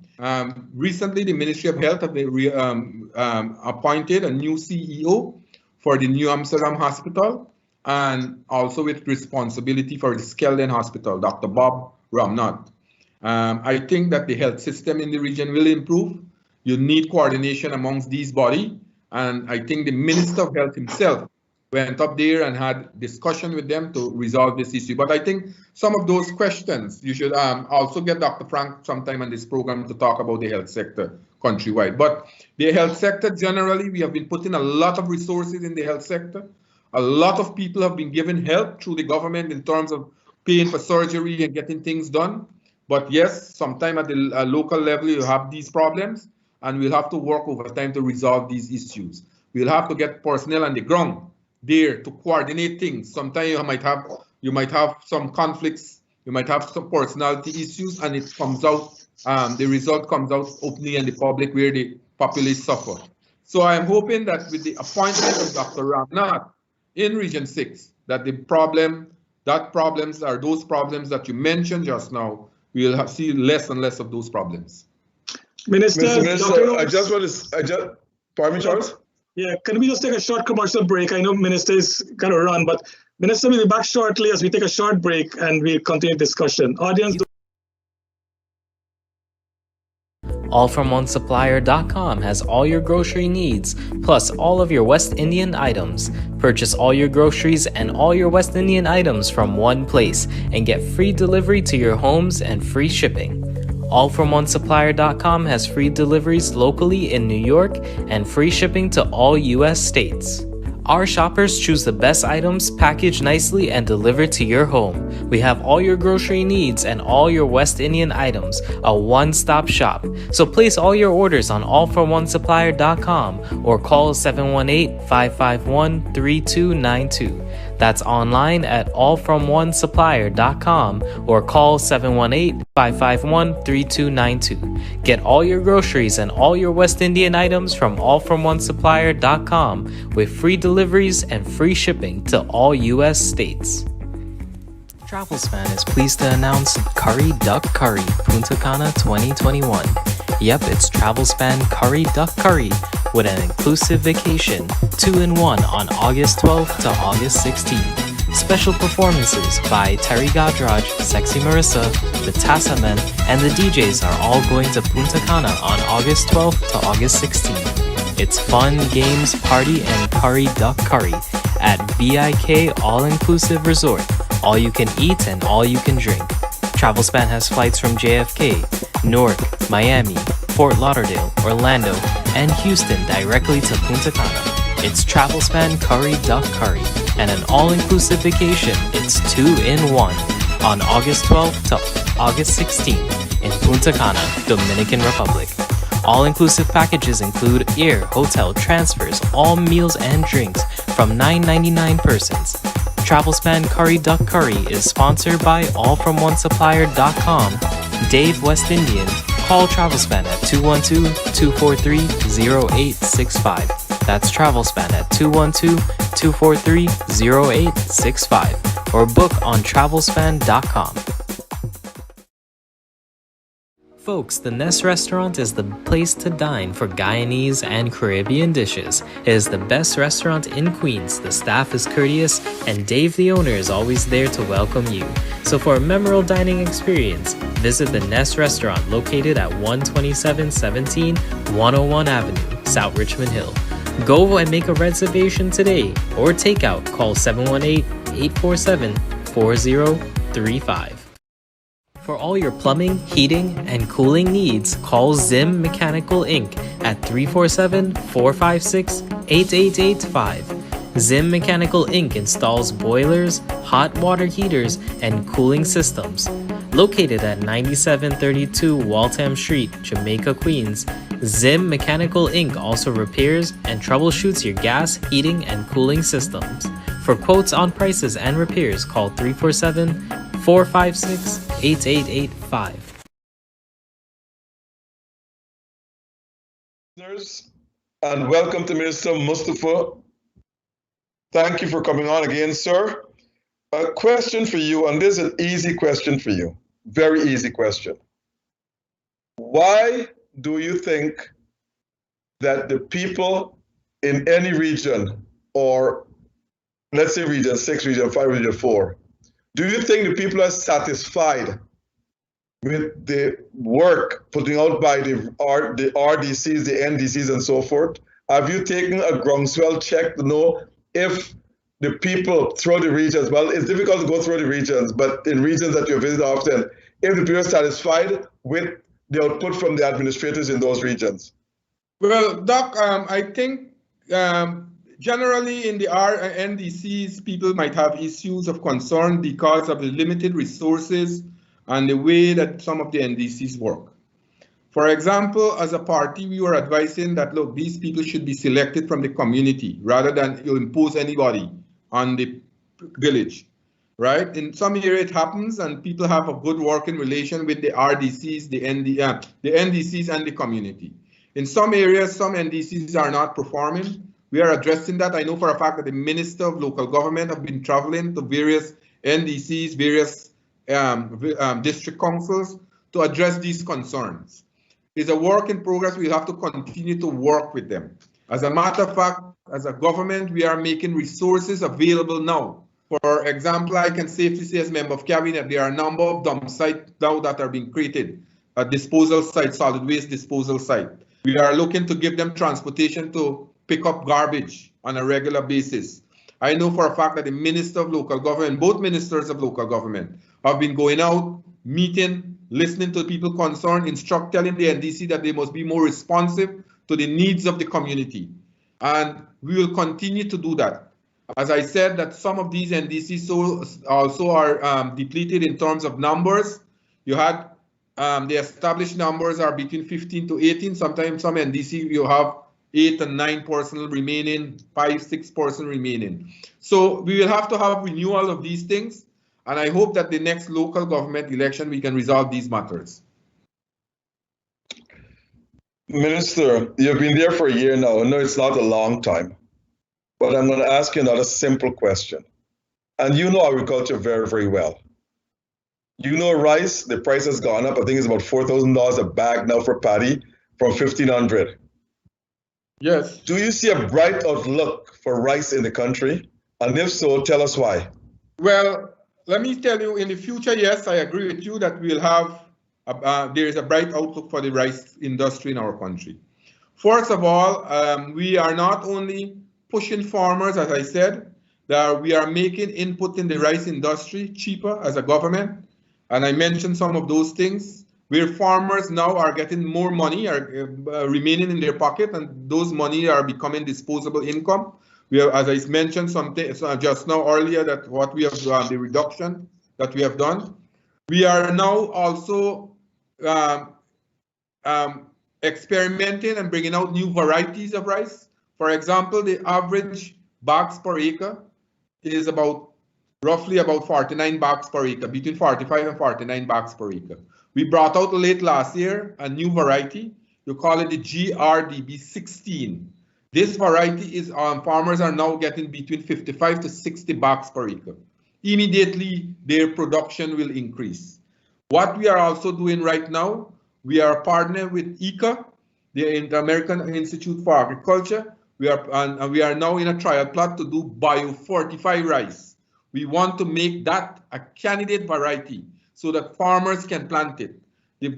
Recently, the Ministry of Health have appointed a new CEO for the New Amsterdam Hospital, and also with responsibility for the Skeldon Hospital, Dr. Bob Ramnath. I think that the health system in the region will improve. You need coordination amongst these bodies, and I think the Minister of Health himself went up there and had discussion with them to resolve this issue. But I think some of those questions, you should also get Dr. Frank sometime on this program to talk about the health sector countrywide. But the health sector generally, we have been putting a lot of resources in the health sector. A lot of people have been given help through the government in terms of paying for surgery and getting things done. But yes, sometime at the local level, you have these problems, and we'll have to work over time to resolve these issues. We'll have to get personnel on the ground there to coordinate things. Sometimes you might have some conflicts, you might have some personality issues, and it comes out, the result comes out openly in the public where the populace suffer. So I am hoping that with the appointment of Dr. Ramnath in Region 6, that those problems that you mentioned just now, we will see less and less of those problems. Minister, pardon me, Charles? Yeah, can we just take a short commercial break? I know Minister is going to run, but Minister will be back shortly as we take a short break and we'll continue discussion. Audience. Allfromonesupplier.com has all your grocery needs, plus all of your West Indian items. Purchase all your groceries and all your West Indian items from one place and get free delivery to your homes and free shipping. Allfromonesupplier.com has free deliveries locally in New York and free shipping to all U.S. states. Our shoppers choose the best items, packaged nicely, and delivered to your home. We have all your grocery needs and all your West Indian items, a one-stop shop. So place all your orders on allfromonesupplier.com or call 718-551-3292. That's online at allfromonesupplier.com or call 718-551-3292. Get all your groceries and all your West Indian items from allfromonesupplier.com with free deliveries and free shipping to all U.S. states. Travelspan is pleased to announce Curry Duck Curry Punta Cana 2021. Yep, it's Travelspan Curry Duck Curry with an inclusive vacation, 2-in-1 on August 12th to August 16th. Special performances by Terry Godraj, Sexy Marissa, the Tassa Men, and the DJs are all going to Punta Cana on August 12th to August 16th. It's fun, games, party, and curry duck curry at VIK All-Inclusive Resort. All you can eat and all you can drink. Travelspan has flights from JFK, Newark, Miami, Fort Lauderdale, Orlando, and Houston directly to Punta Cana. It's Travelspan Curry Duck Curry and an all-inclusive vacation. It's 2-in-1 on August 12th to August 16th in Punta Cana, Dominican Republic. All-inclusive packages include air, hotel, transfers, all meals and drinks from $9.99 persons. Travelspan Curry Duck Curry is sponsored by allfromonesupplier.com. Dave West Indian. Call Travelspan at 212-243-0865. That's Travelspan at 212-243-0865 or book on travelspan.com. Folks, the Nest Restaurant is the place to dine for Guyanese and Caribbean dishes. It is the best restaurant in Queens. The staff is courteous, and Dave, the owner, is always there to welcome you. So for a memorable dining experience, visit the Nest Restaurant located at 12717 101 Avenue, South Richmond Hill. Go and make a reservation today or takeout. Call 718-847-4035. For all your plumbing, heating, and cooling needs, call Zim Mechanical Inc. at 347-456-8885. Zim Mechanical Inc. installs boilers, hot water heaters, and cooling systems. Located at 9732 Waltham Street, Jamaica, Queens, Zim Mechanical Inc. also repairs and troubleshoots your gas, heating, and cooling systems. For quotes on prices and repairs, call 347-456-8885. And welcome to Minister Mustapha. Thank you for coming on again, sir. A question for you, and this is an easy question for you. Very easy question. Why do you think that the people in any region, or let's say region 6, region 5, region 4, do you think the people are satisfied with the work putting out by the RDCs, the NDCs, and so forth? Have you taken a groundswell check to know if the people through the regions, well, it's difficult to go through the regions, but in regions that you visit often, if the people are satisfied with the output from the administrators in those regions? Well, Doc, I think generally in the NDCs, people might have issues of concern because of the limited resources and the way that some of the NDCs work. For example, as a party, we were advising that, look, these people should be selected from the community rather than you impose anybody on the village, right? In some area it happens and people have a good working relation with the RDCs, the NDCs and the community. In some areas, some NDCs are not performing. We are addressing that. I know for a fact that the Minister of Local Government have been traveling to various NDCs, various district councils to address these concerns. It's a work in progress. We have to continue to work with them. As a matter of fact, as a government, we are making resources available now. For example, I can safely say as member of cabinet, there are a number of dump sites now that are being created, a disposal site, solid waste disposal site. We are looking to give them transportation to pick up garbage on a regular basis. I know for a fact that the Minister of Local Government, both ministers of local government, have been going out, meeting, listening to people concerned, telling the NDC that they must be more responsive to the needs of the community. And we will continue to do that. As I said, that some of these NDCs also are depleted in terms of numbers. You had the established numbers are between 15 to 18. Sometimes some NDC you have 8 and 9% remaining, 5-6% remaining. So we will have to have renewal of these things. And I hope that the next local government election, we can resolve these matters. Minister, you've been there for a year now. I know it's not a long time, but I'm going to ask you another simple question. And you know agriculture very, very well. You know rice, the price has gone up. I think it's about $4,000 a bag now for paddy from $1,500. Yes. Do you see a bright outlook for rice in the country? And if so, tell us why. Well, let me tell you, in the future, yes, I agree with you that we'll have, there is a bright outlook for the rice industry in our country. First of all, we are not only pushing farmers, as I said, that we are making input in the rice industry cheaper as a government. And I mentioned some of those things where farmers now are getting more money, are remaining in their pocket, and those money are becoming disposable income. We have, as I mentioned something just now earlier, that what we have done, the reduction that we have done. We are now also experimenting and bringing out new varieties of rice. For example, the average bags per acre is roughly about 49 bags per acre, between 45 and 49 bags per acre. We brought out late last year a new variety. You call it the GRDB 16. This variety is farmers are now getting between 55 to 60 bags per acre. Immediately, their production will increase. What we are also doing right now, we are partnering with ICA, the American Institute for Agriculture. We are now in a trial plot to do Fortified Rice. We want to make that a candidate variety so that farmers can plant it. The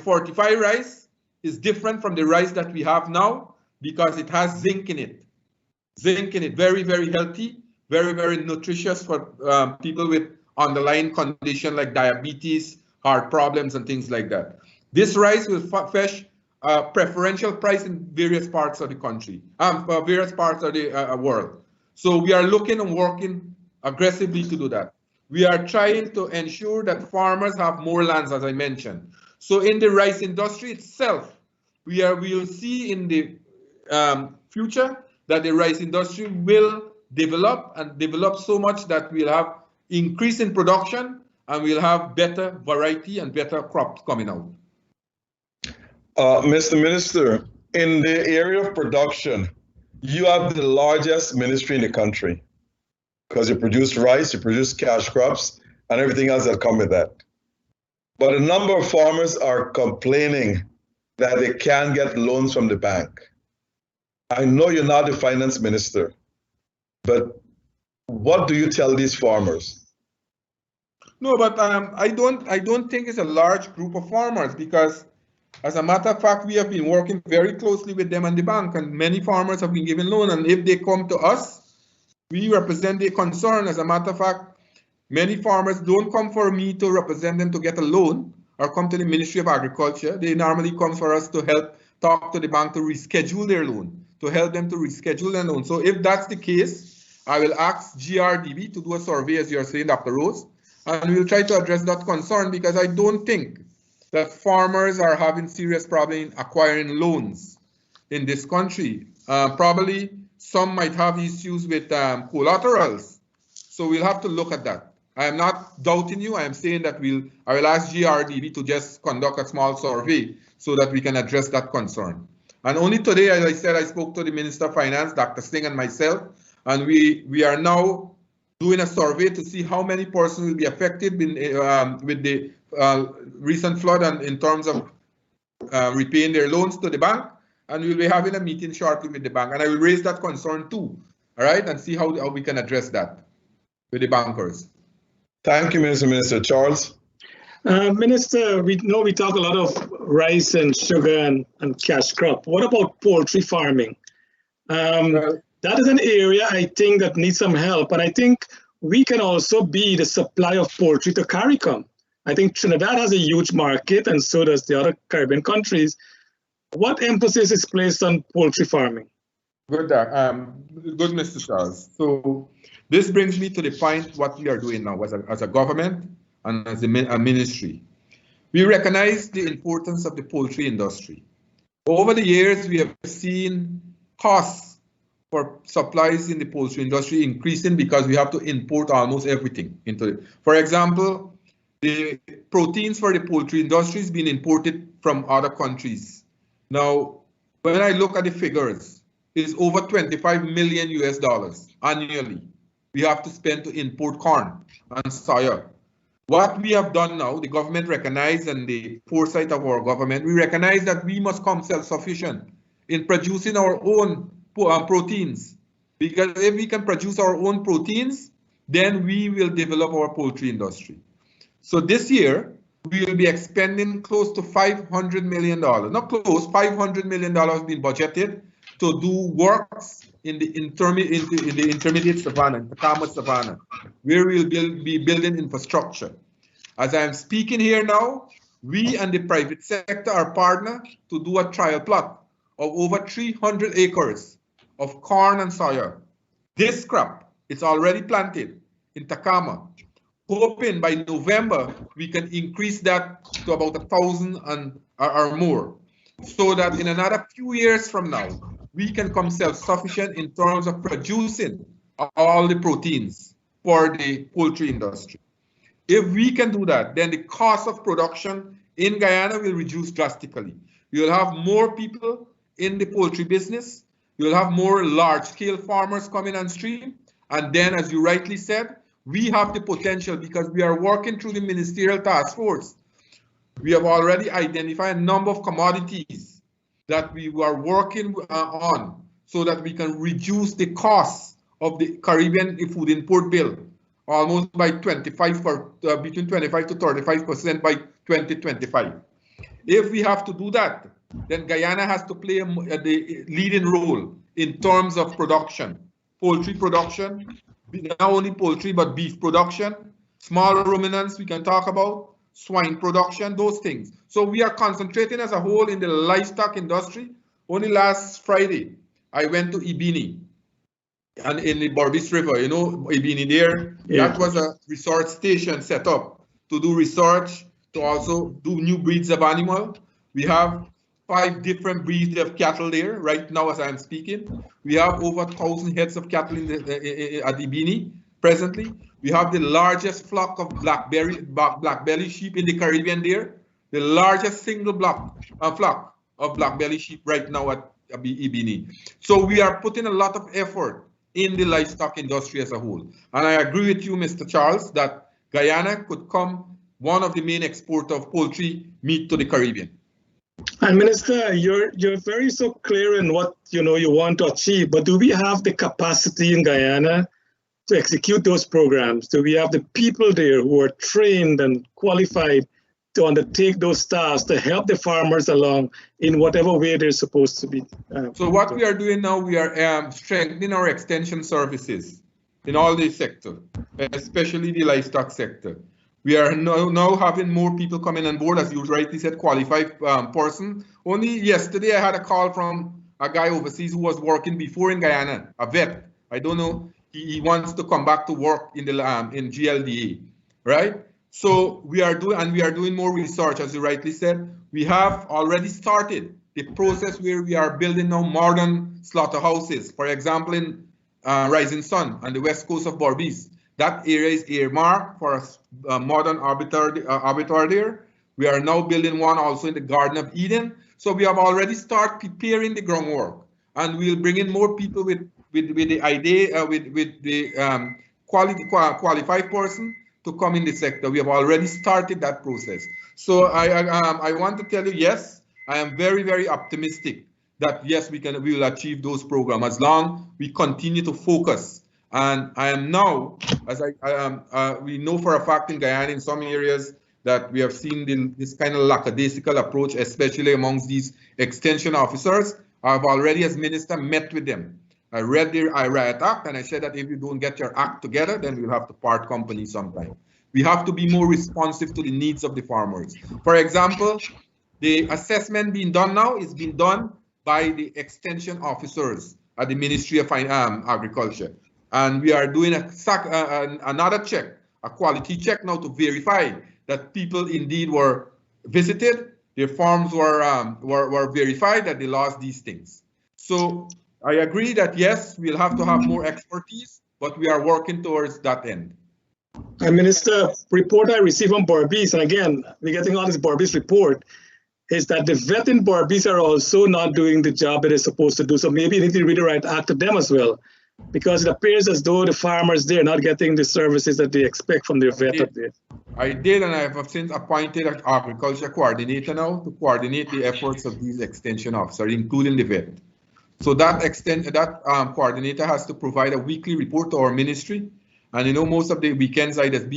Fortified Rice is different from the rice that we have now because it has zinc in it. Zinc in it, very, very healthy, very, very nutritious for people with underlying conditions like diabetes, heart problems, and things like that. This rice will fetch a preferential price in various parts of the country, various parts of the world. So we are looking and working aggressively to do that. We are trying to ensure that farmers have more lands, as I mentioned. So in the rice industry itself, we will see in the future that the rice industry will develop so much that we'll have increase in production and we'll have better variety and better crops coming out. Mr. Minister, in the area of production, you have the largest ministry in the country because you produce rice, you produce cash crops, and everything else that comes with that. But a number of farmers are complaining that they can't get loans from the bank. I know you're not the finance minister, but what do you tell these farmers? No, but I don't think it's a large group of farmers because, as a matter of fact, we have been working very closely with them and the bank, and many farmers have been given loan. And if they come to us, we represent their concern. As a matter of fact, many farmers don't come for me to represent them to get a loan or come to the Ministry of Agriculture. They normally come for us to help talk to the bank to reschedule their loan, to help them to reschedule their loan. So if that's the case, I will ask GRDB to do a survey, as you're saying, Dr. Rose, and we'll try to address that concern because I don't think that farmers are having serious problem in acquiring loans in this country. Probably some might have issues with collaterals. So we'll have to look at that. I am not doubting you. I am saying that I will ask GRDB to just conduct a small survey so that we can address that concern. And only today, as I said, I spoke to the Minister of Finance, Dr. Singh, and myself, and we are now doing a survey to see how many persons will be affected with the recent flood and in terms of repaying their loans to the bank. And we'll be having a meeting shortly with the bank. And I will raise that concern too, all right, and see how we can address that with the bankers. Thank you, Minister. Charles? Minister, we know we talk a lot of rice and sugar and cash crop. What about poultry farming? That is an area I think that needs some help. And I think we can also be the supply of poultry to CARICOM. I think Trinidad has a huge market and so does the other Caribbean countries. What emphasis is placed on poultry farming? Good, good, Mr. Charles. So this brings me to the point what we are doing now as a government and as a ministry. We recognize the importance of the poultry industry. Over the years, we have seen costs for supplies in the poultry industry increasing because we have to import almost everything into it. For example, the proteins for the poultry industry is being imported from other countries. Now, when I look at the figures, it's over $25 million US annually we have to spend to import corn and soya. What we have done now, the government recognized, and the foresight of our government, we recognize that we must come self-sufficient in producing our own proteins. Because if we can produce our own proteins, then we will develop our poultry industry. So this year, we will be expending close to $500 million, not close, $500 million being budgeted to do works in the intermediate savanna, in Takama savanna, where we'll be building infrastructure. As I'm speaking here now, we and the private sector are partner to do a trial plot of over 300 acres of corn and soya. This crop, it's already planted in Takama, hoping by November we can increase that to about 1,000 or more, so that in another few years from now, we can come self-sufficient in terms of producing all the proteins for the poultry industry. If we can do that, then the cost of production in Guyana will reduce drastically. We will have more people in the poultry business. You will have more large-scale farmers coming on stream. And then, as you rightly said, we have the potential, because we are working through the ministerial task force. We have already identified a number of commodities that we are working on so that we can reduce the cost of the Caribbean food import bill almost by between 25 to 35% by 2025. If we have to do that, then Guyana has to play the leading role in terms of production, poultry production, not only poultry, but beef production, small ruminants we can talk about, swine production, those things. So we are concentrating as a whole in the livestock industry. Only last Friday, I went to Ibini and in the Berbice River, you know, Ibini there. Yeah. That was a research station set up to do research, to also do new breeds of animal. We have 5 different breeds of cattle there right now as I'm speaking. We have over 1,000 heads of cattle in at Ibini presently. We have the largest flock of black belly sheep in the Caribbean there. The largest single flock of black belly sheep right now at Ibini. So we are putting a lot of effort in the livestock industry as a whole. And I agree with you, Mr. Charles, that Guyana could come one of the main exporters of poultry meat to the Caribbean. And Minister, you're very so clear in what you want to achieve, but do we have the capacity in Guyana to execute those programs? Do we have the people there who are trained and qualified to undertake those tasks to help the farmers along in whatever way they're supposed to be? So what we are doing now, we are strengthening our extension services in all the sector, especially the livestock sector. We are now having more people coming on board, as you rightly said, qualified person. Only yesterday I had a call from a guy overseas who was working before in Guyana, a vet. I don't know, he wants to come back to work in the in GLDA, right? So we are doing more research, as you rightly said. We have already started the process where we are building now modern slaughterhouses. For example, in Rising Sun on the west coast of Berbice. That area is earmarked for a modern abattoir there. We are now building one also in the Garden of Eden. So we have already started preparing the groundwork, and we'll bring in more people with the idea, with the qualified person to come in the sector. We have already started that process. So I want to tell you, yes, I am very, very optimistic that yes, we will achieve those programs as long we continue to focus. And I am now, as we know for a fact in Guyana, in some areas, that we have seen this kind of lackadaisical approach, especially amongst these extension officers. I've already, as minister, met with them. I read their riot act, and I said that if you don't get your act together, then we'll have to part company sometime. We have to be more responsive to the needs of the farmers. For example, the assessment being done now is being done by the extension officers. at the Ministry of Agriculture. And we are doing another check, a quality check now to verify that people indeed were visited, their farms were verified, that they lost these things. So I agree that yes, we'll have to have more expertise, but we are working towards that end. Minister, report I received from Berbice, and again, we're getting all this Berbice report, is that the vet in Berbice are also not doing the job that they're supposed to do. So maybe you need to really write act to them as well, because it appears as though the farmers there are not getting the services that they expect from their vet up there. I did, and I have since appointed an agriculture coordinator now to coordinate the efforts of these extension officers, including the vet. So that coordinator has to provide a weekly report to our ministry. And you know, most of the weekends I just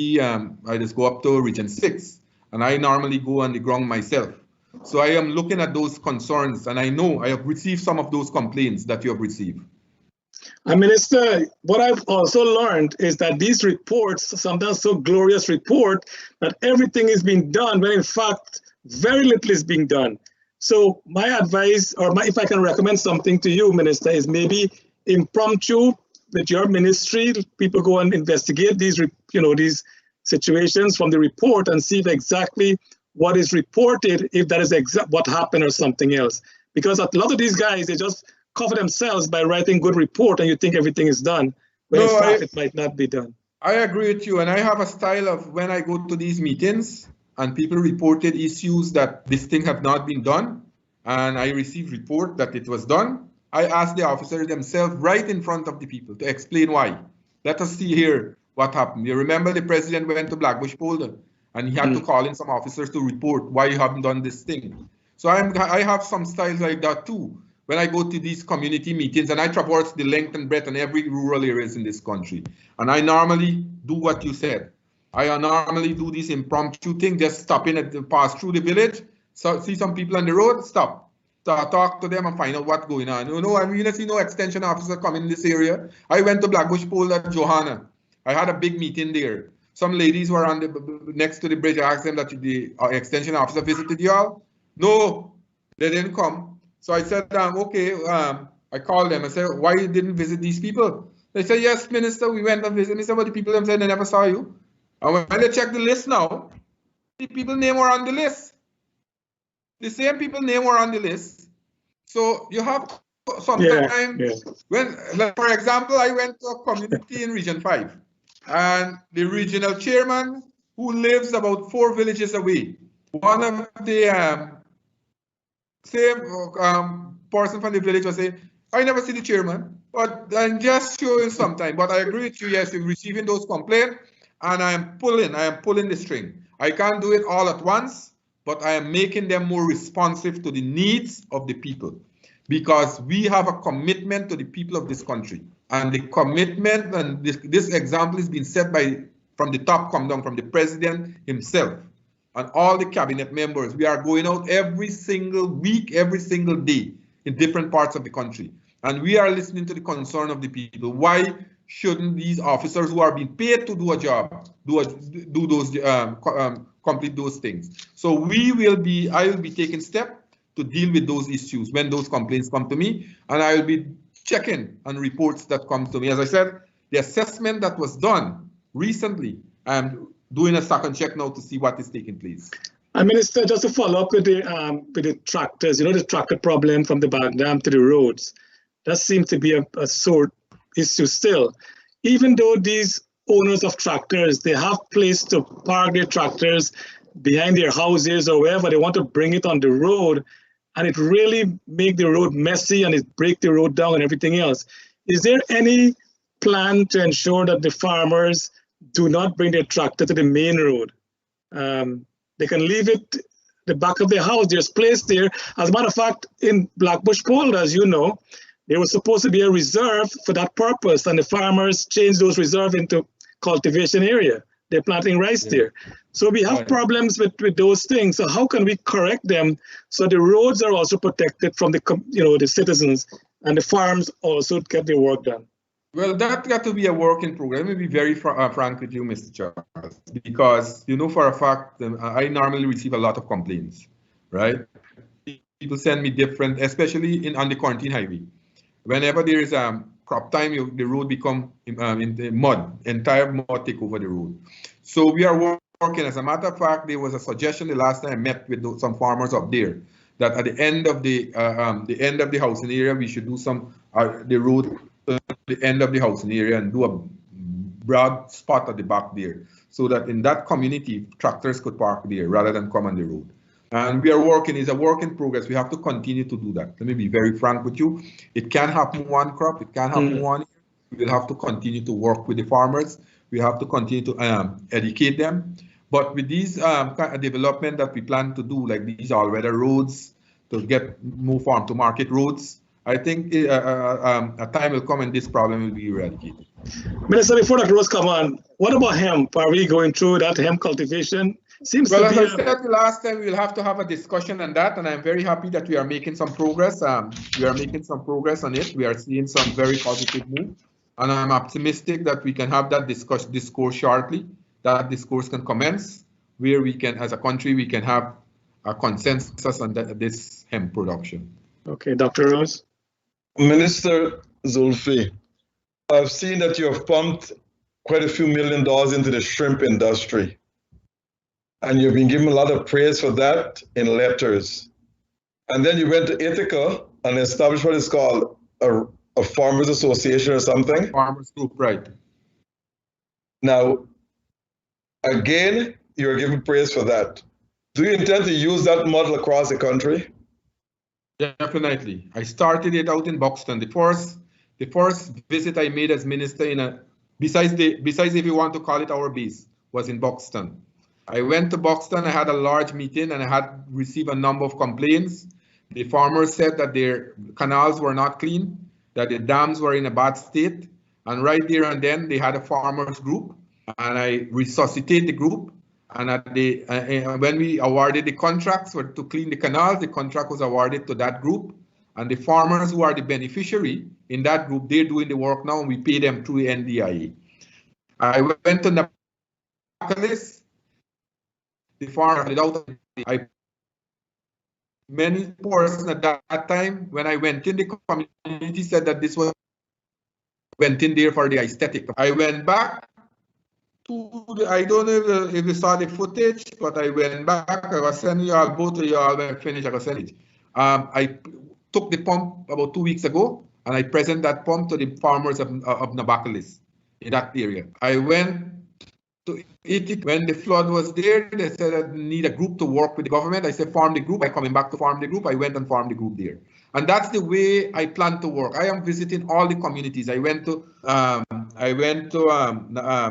go up to Region 6, and I normally go on the ground myself. So I am looking at those concerns, and I know I have received some of those complaints that you have received. Minister, what I've also learned is that these reports, sometimes so glorious report, that everything is being done, when in fact, very little is being done. So my advice, or if I can recommend something to you, Minister, is maybe impromptu with your ministry, people go and investigate these, these situations from the report and see if exactly what is reported, if that is what happened or something else. Because a lot of these guys, they just cover themselves by writing good report and you think everything is done, when in fact it might not be done. I agree with you, and I have a style of when I go to these meetings and people reported issues that this thing have not been done, and I receive report that it was done, I ask the officers themselves right in front of the people to explain why. Let us see here what happened. You remember the president went to Blackbush Polder and he had to call in some officers to report why you haven't done this thing. So I have some styles like that too. When I go to these community meetings, and I traverse the length and breadth in every rural areas in this country, and I normally do what you said. I normally do this impromptu thing, just stop in pass through the village, see some people on the road, stop, talk to them and find out what's going on. You know, I mean, see no extension officer come in this area. I went to Blackbush Polder, Johanna. I had a big meeting there. Some ladies were on the next to the bridge. I asked them that the extension officer visited y'all. No, they didn't come. So I said, okay, I called them. I said, why you didn't visit these people? They said, yes, Minister, we went and visited. I said, but the people them said they never saw you. And when they check the list now, the people name were on the list. The same people name were on the list. So you have sometimes, when, like, for example, I went to a community in Region 5, and the regional chairman, who lives about 4 villages away, one of the same person from the village was saying, I never see the chairman, but I'm just showing sometime. But I agree with you, yes, you're receiving those complaints, and I am pulling the string. I can't do it all at once, but I am making them more responsive to the needs of the people, because we have a commitment to the people of this country. And the commitment, and this example is being set from the top, come down from the president himself. And all the cabinet members, we are going out every single week, every single day in different parts of the country. And we are listening to the concern of the people. Why shouldn't these officers who are being paid to do a job, complete those things? So I will be taking steps to deal with those issues when those complaints come to me. And I will be checking on reports that come to me. As I said, the assessment that was done recently, doing a second check now to see what is taking place. Minister, just to follow up with the tractors, the tractor problem from the back dam to the roads, that seems to be a sore issue still. Even though these owners of tractors, they have place to park their tractors behind their houses or wherever they want to bring it on the road, and it really make the road messy and it break the road down and everything else. Is there any plan to ensure that the farmers do not bring their tractor to the main road? They can leave it the back of their house. There's place there. As a matter of fact, in Blackbush Polder, as you know, there was supposed to be a reserve for that purpose, and the farmers changed those reserves into cultivation area. They're planting rice there. So we have problems with those things. So how can we correct them so the roads are also protected from the citizens, and the farms also get their work done? Well, that got to be a work in progress. Let me be very frank with you, Mr. Charles, because for a fact, I normally receive a lot of complaints, right? People send me different, especially on the quarantine highway. Whenever there is crop time, the road become in the mud, entire mud take over the road. So we are working. As a matter of fact, there was a suggestion the last time I met with some farmers up there that at the end of the housing area, we should do some the road to the end of the housing area and do a broad spot at the back there, so that in that community tractors could park there rather than come on the road. And we are working, it's a work in progress. We have to continue to do that. Let me be very frank with you. It can't happen one crop, it can't happen one year. We will have to continue to work with the farmers. We have to continue to educate them. But with these kind of development that we plan to do, like these all-weather roads, to get more farm to market roads, I think a time will come and this problem will be eradicated. Minister, before that roads come on, what about hemp? Are we going through that hemp cultivation? Seems well, to be as I said the last time, we will have to have a discussion on that, and I'm very happy that we are making some progress. We are making some progress on it. We are seeing some very positive moves, and I'm optimistic that we can have that discourse shortly. That discourse can commence, where we can, as a country, we can have a consensus on this hemp production. Okay, Dr. Rose. Minister Zulfi, I've seen that you have pumped quite a few $1 million into the shrimp industry. And you've been given a lot of praise for that in letters. And then you went to Ithaca and established what is called a farmers association or something. Farmers group, right. Now, again, you're given praise for that. Do you intend to use that model across the country? Definitely. I started it out in Buxton. The first visit I made as minister besides if you want to call it our base, was in Buxton. I went to Buxton, I had a large meeting, and I had received a number of complaints. The farmers said that their canals were not clean, that the dams were in a bad state, and right there and then they had a farmers group, and I resuscitated the group, and when we awarded the contracts to clean the canals, the contract was awarded to that group, and the farmers who are the beneficiary in that group, they're doing the work now, and we pay them through NDIA. I went to Nabakalis. The farmer many persons at that time, when I went in, the community said that this was went in there for the aesthetic. I went back to I don't know if you saw the footage, but I went back. I was sending you all, both of you all when I finished, I was sending it. I took the pump about 2 weeks ago, and I presented that pump to the farmers of Nabakalis in that area. I went to it when the flood was there. They said I need a group to work with the government. I said farm the group. I coming back to farm the group. I went and farmed the group there, and that's the way I plan to work. I am visiting all the communities. I went to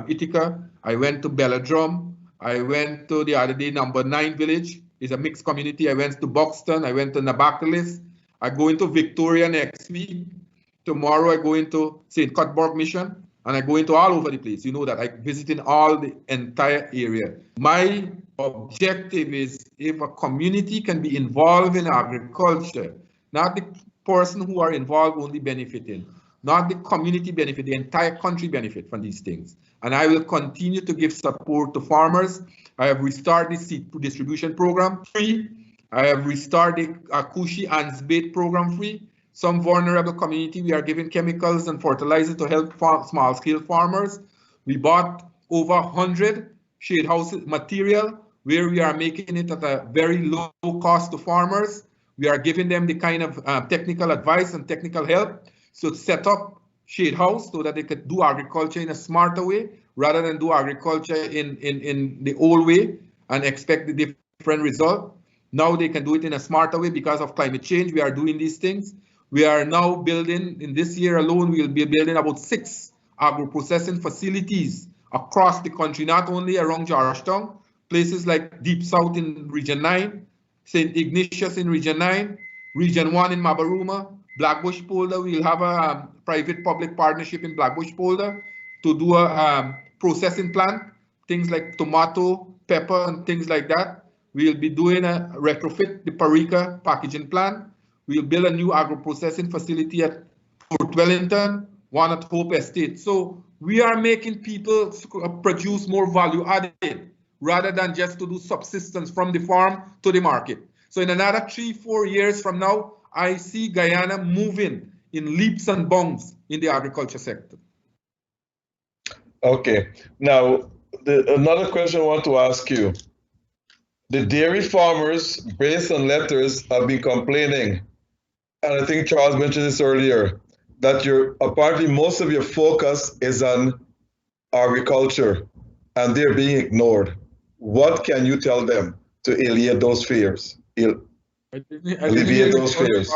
Ithaca. I went to Belladrum. I went to the other day number 9 village. It's a mixed community. I went to Buxton. I went to Nabakalis. I go into Victoria next week. Tomorrow I go into St. Cuthbert Mission. And I go into all over the place. You know that I visited all the entire area. My objective is if a community can be involved in agriculture, not the person who are involved only benefiting, not the community benefit, the entire country benefit from these things. And I will continue to give support to farmers. I have restarted the seed distribution program free. I have restarted the Akushi and Zbait program free. Some vulnerable community, we are giving chemicals and fertilizers to help small-scale farmers. We bought over 100 shade house material where we are making it at a very low cost to farmers. We are giving them the kind of technical advice and technical help to set up shade house so that they could do agriculture in a smarter way rather than do agriculture in the old way and expect the different result. Now they can do it in a smarter way because of climate change. We are doing these things. We are now building, in this year alone, we will be building about 6 agro-processing facilities across the country, not only around Georgetown, places like Deep South in Region 9, St. Ignatius in Region 9, Region 1 in Mabaruma, Blackbush Polder. We'll have a private-public partnership in Blackbush Polder to do a processing plant, things like tomato, pepper, and things like that. We'll be doing a retrofit the Parika packaging plant. We'll build a new agro-processing facility at Fort Wellington, one at Hope Estate. So we are making people produce more value added rather than just to do subsistence from the farm to the market. So in another 3-4 years from now, I see Guyana moving in leaps and bounds in the agriculture sector. Okay. Now, another question I want to ask you. The dairy farmers, based on letters, have been complaining, and I think Charles mentioned this earlier, that apparently most of your focus is on agriculture, and they're being ignored. What can you tell them to alleviate those fears? Alleviate those fears.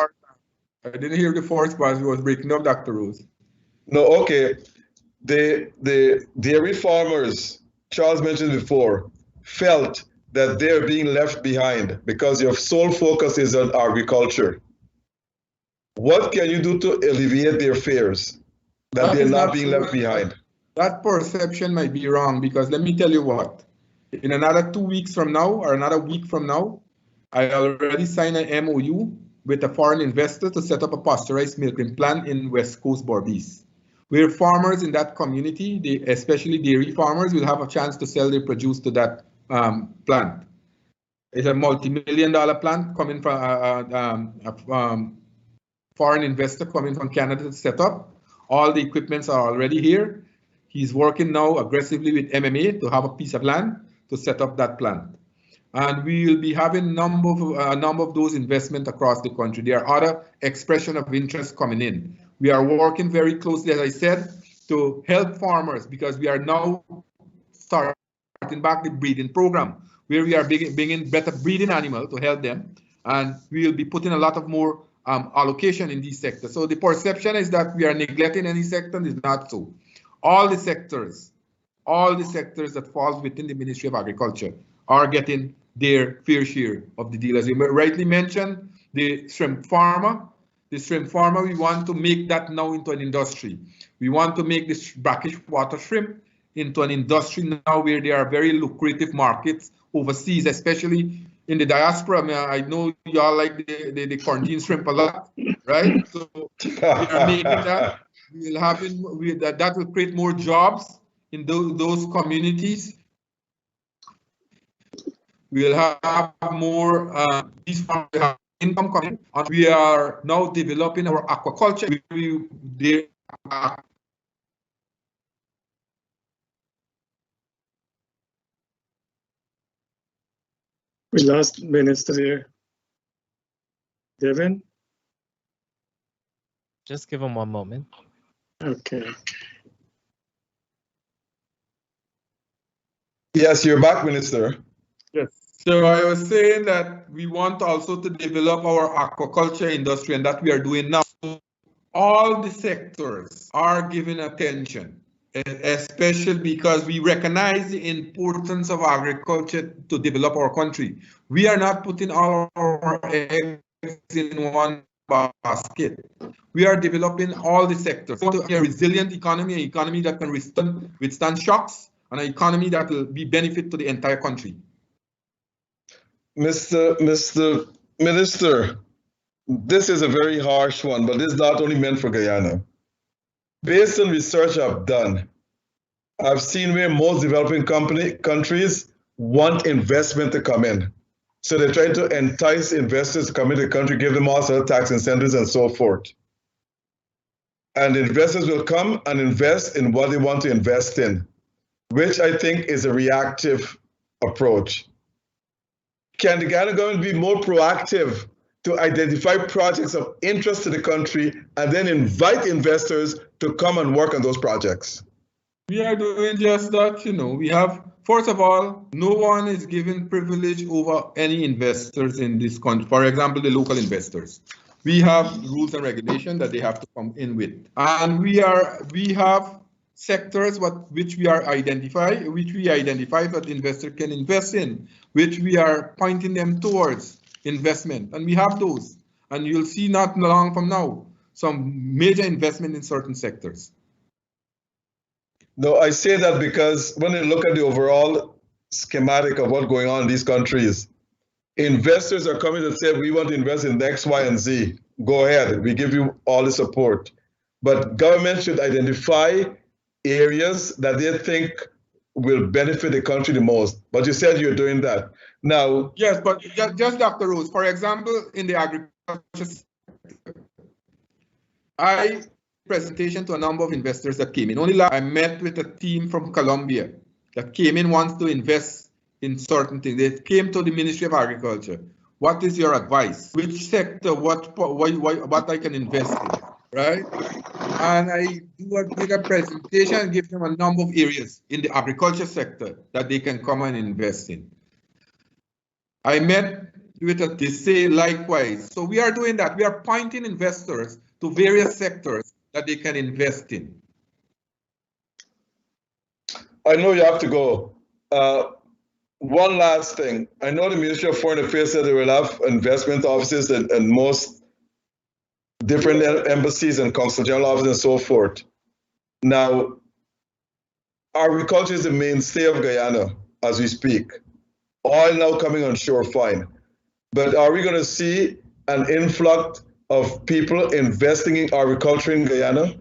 I didn't hear the first part. It was breaking up, Dr. Rose. No, okay. The dairy farmers, Charles mentioned before, felt that they're being left behind because your sole focus is on agriculture. What can you do to alleviate their fears that they're not being left behind? That perception might be wrong, because let me tell you what, in another 2 weeks from now or another week from now, I already signed an MOU with a foreign investor to set up a pasteurized milking plant in West Coast Berbice, where farmers in that community, especially dairy farmers, will have a chance to sell their produce to that plant. It's a multi-million-dollar plant coming from a foreign investor coming from Canada to set up. All the equipments are already here. He's working now aggressively with MMA to have a piece of land to set up that plant. And we will be having a number of those investments across the country. There are other expressions of interest coming in. We are working very closely, as I said, to help farmers, because we are now starting back the breeding program, where we are bringing better breeding animal to help them, and we will be putting a lot of more allocation in these sectors. So the perception is that we are neglecting any sector. Is not so. All the sectors that fall within the Ministry of Agriculture are getting their fair share of the deal. As you rightly mentioned, the shrimp farmer. The shrimp farmer, we want to make that now into an industry. We want to make this brackish water shrimp into an industry now where there are very lucrative markets overseas, especially in the diaspora. I know y'all like the quarantine shrimp a lot, right? So we are making that. We will have that will create more jobs in those communities. We will have more these farmers have income coming, and we are now developing our aquaculture. We lost Minister here. Devin? Just give him one moment. Okay. Yes, you're back, Minister. Yes. So I was saying that we want also to develop our aquaculture industry, and that we are doing now. All the sectors are given attention, especially because we recognize the importance of agriculture to develop our country. We are not putting all our eggs in one basket. We are developing all the sectors. We want a resilient economy, an economy that can withstand shocks, and an economy that will be benefit to the entire country. Mr. Minister, this is a very harsh one, but this is not only meant for Guyana. Based on research I've done, I've seen where most developing countries want investment to come in. So they're trying to entice investors to come into the country, give them all sort of tax incentives and so forth. And investors will come and invest in what they want to invest in, which I think is a reactive approach. Can the Ghana government be more proactive to identify projects of interest to the country and then invite investors to come and work on those projects? We are doing just that. We have, first of all, no one is given privilege over any investors in this country. For example, the local investors. We have rules and regulations that they have to come in with. And we have sectors which we identify that the investor can invest in, which we are pointing them towards investment. And we have those. And you'll see not long from now, some major investment in certain sectors. No, I say that because when you look at the overall schematic of what's going on in these countries, investors are coming to say, we want to invest in X, Y, and Z. Go ahead, we give you all the support. But government should identify areas that they think will benefit the country the most. But you said you're doing that. Now, yes, but just Dr. Rose, for example, in the agriculture sector, I presentation to a number of investors that came in. Only last, I met with a team from Colombia that came in, wants to invest in certain things. They came to the Ministry of Agriculture. What is your advice? Which sector, what I can invest in, right? And I did a presentation and give them a number of areas in the agriculture sector that they can come and invest in. I met with a, they say likewise. So we are doing that. We are pointing investors to various sectors that they can invest in. I know you have to go. One last thing. I know the Ministry of Foreign Affairs said they will have investment offices in most different embassies and consul general offices and so forth. Now, agriculture is the mainstay of Guyana as we speak. Oil now coming on shore, fine. But are we going to see an influx of people investing in agriculture in Guyana?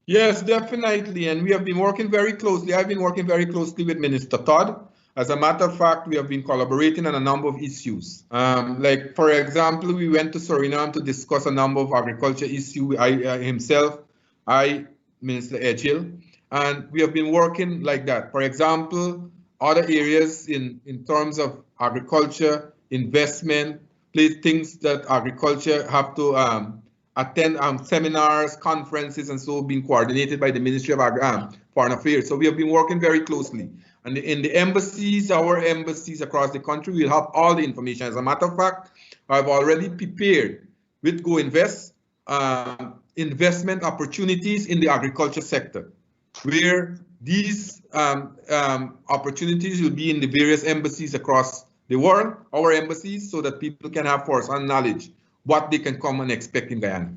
Yes, definitely. And we have been working very closely. I've been working very closely with Minister Todd. As a matter of fact, we have been collaborating on a number of issues. Like, for example, we went to Suriname to discuss a number of agriculture issues, Minister Edghill, and we have been working like that. For example, other areas in terms of agriculture, investment, things that agriculture have to attend seminars, conferences, and so being coordinated by the Ministry of Foreign Affairs. So we have been working very closely. And in the embassies, our embassies across the country, we'll have all the information. As a matter of fact, I've already prepared with Go Invest investment opportunities in the agriculture sector, where these opportunities will be in the various embassies across the world, our embassies, so that people can have first-hand knowledge what they can come and expect in Guyana.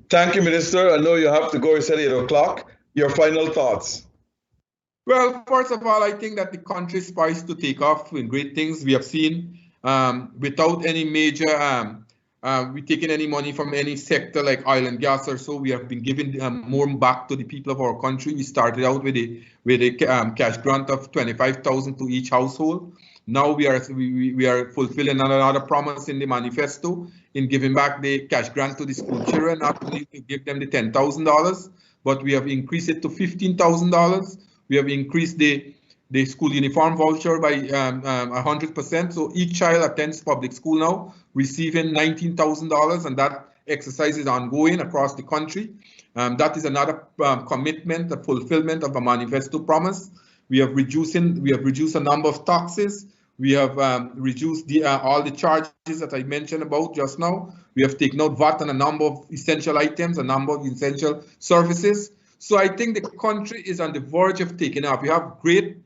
Thank you, Minister. I know you have to go. You said 8 o'clock. Your final thoughts. Well, first of all, I think that the country is poised to take off in great things. We have seen without any major, we taking any money from any sector like oil and gas or so. We have been giving more back to the people of our country. We started out with a cash grant of $25,000 to each household. Now we are fulfilling another promise in the manifesto in giving back the cash grant to the school children, not only to give them the $10,000, but we have increased it to $15,000. We have increased the school uniform voucher by 100%. So each child attends public school now, receiving $19,000, and that exercise is ongoing across the country. That is another commitment, the fulfillment of a manifesto promise. We have reduced a number of taxes. We have reduced all the charges that I mentioned about just now. We have taken out VAT on a number of essential items, a number of essential services. So I think the country is on the verge of taking off. We have great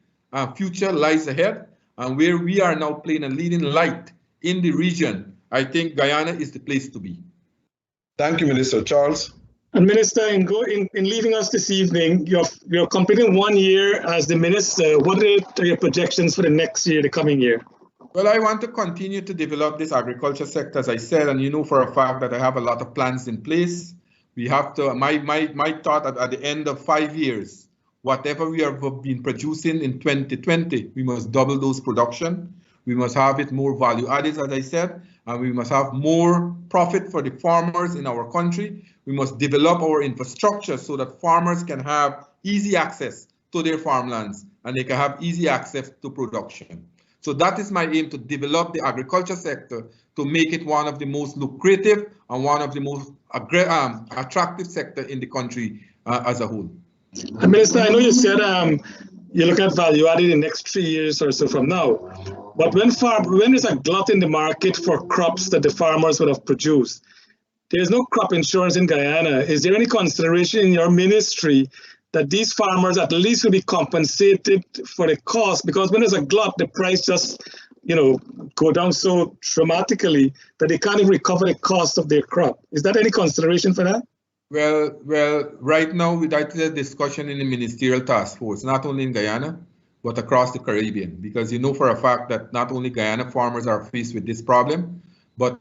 future lies ahead, and where we are now playing a leading light in the region, I think Guyana is the place to be. Thank you, Minister. Charles. And Minister, in leaving us this evening, you're completing 1 year as the Minister. What are your projections for the next year, the coming year? Well, I want to continue to develop this agriculture sector, as I said, and you know for a fact that I have a lot of plans in place. We have to, my thought at the end of 5 years, whatever we have been producing in 2020, we must double those production. We must have it more value added, as I said, and we must have more profit for the farmers in our country. We must develop our infrastructure so that farmers can have easy access to their farmlands and they can have easy access to production. So that is my aim, to develop the agriculture sector, to make it one of the most lucrative and one of the most attractive sector in the country as a whole. Minister, I know you said you look at value added in the next 3 years or so from now, but when there's a glut in the market for crops that the farmers would have produced, there's no crop insurance in Guyana. Is there any consideration in your ministry that these farmers at least will be compensated for the cost? Because when there's a glut, the price just, go down so dramatically that they can't even recover the cost of their crop. Is that any consideration for that? Well, right now that is a discussion in the ministerial task force, not only in Guyana, but across the Caribbean, because you know for a fact that not only Guyana farmers are faced with this problem, but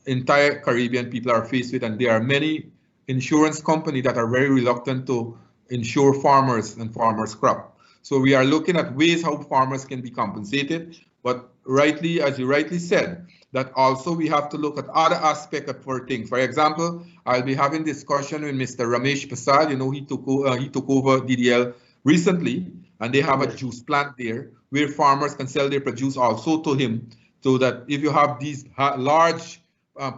entire Caribbean people are faced with, and there are many insurance companies that are very reluctant to insure farmers and farmers' crop. So we are looking at ways how farmers can be compensated, but rightly, as you rightly said, that also we have to look at other aspects for things. For example, I'll be having discussion with Mr. Ramesh Prasad. You know, he took over DDL recently, and they have a juice plant there where farmers can sell their produce also to him, so that if you have these large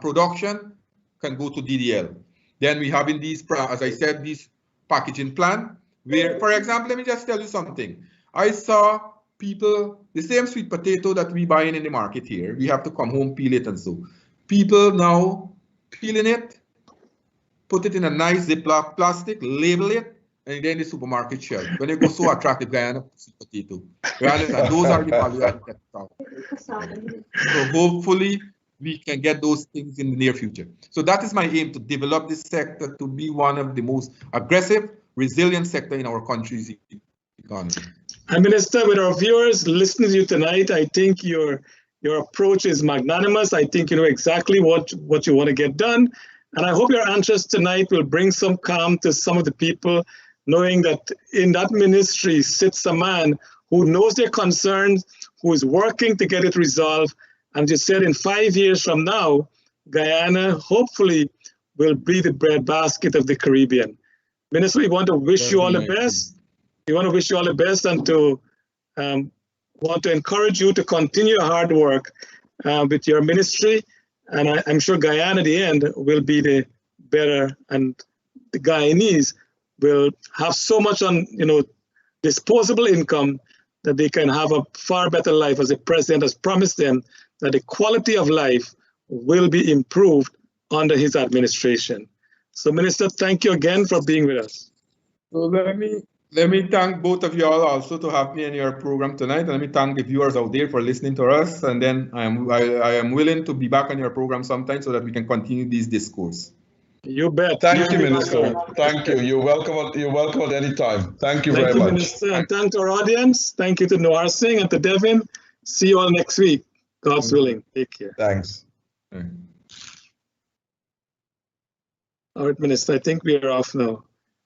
production, can go to DDL. Then we have in these, as I said, these packaging plant where, for example, let me just tell you something. I saw people, the same sweet potato that we buy in the market here, we have to come home, peel it and so. People now peeling it, put it in a nice Ziploc plastic, label it, and then the supermarket shelf. When you go so attractive, Guyana sweet potato. And those are the value added. So hopefully we can get those things in the near future. So that is my aim, to develop this sector to be one of the most aggressive, resilient sector in our country's economy. And Minister, with our viewers listening to you tonight, I think your approach is magnanimous. I think you know exactly what you want to get done. And I hope your answers tonight will bring some calm to some of the people, knowing that in that ministry sits a man who knows their concerns, who is working to get it resolved. And you said in 5 years from now, Guyana hopefully will be the breadbasket of the Caribbean. Minister, we want to wish you all the best. We want to wish you all the best, and to want to encourage you to continue your hard work with your ministry. And I'm sure Guyana, at the end, will be the better, and the Guyanese will have so much on, disposable income that they can have a far better life, as the president has promised them, that the quality of life will be improved under his administration. So, Minister, thank you again for being with us. So let me thank both of you all also to have me in your program tonight. And let me thank the viewers out there for listening to us. And then I am willing to be back on your program sometime so that we can continue this discourse. You bet. Thank you, Minister. Thank you. You're welcome at any time. Thank you very much. Minister, and thank to our audience. Thank you to Noir Singh and to Devin. See you all next week. God's willing. Take care. Thanks. All right, Minister, I think we are off now.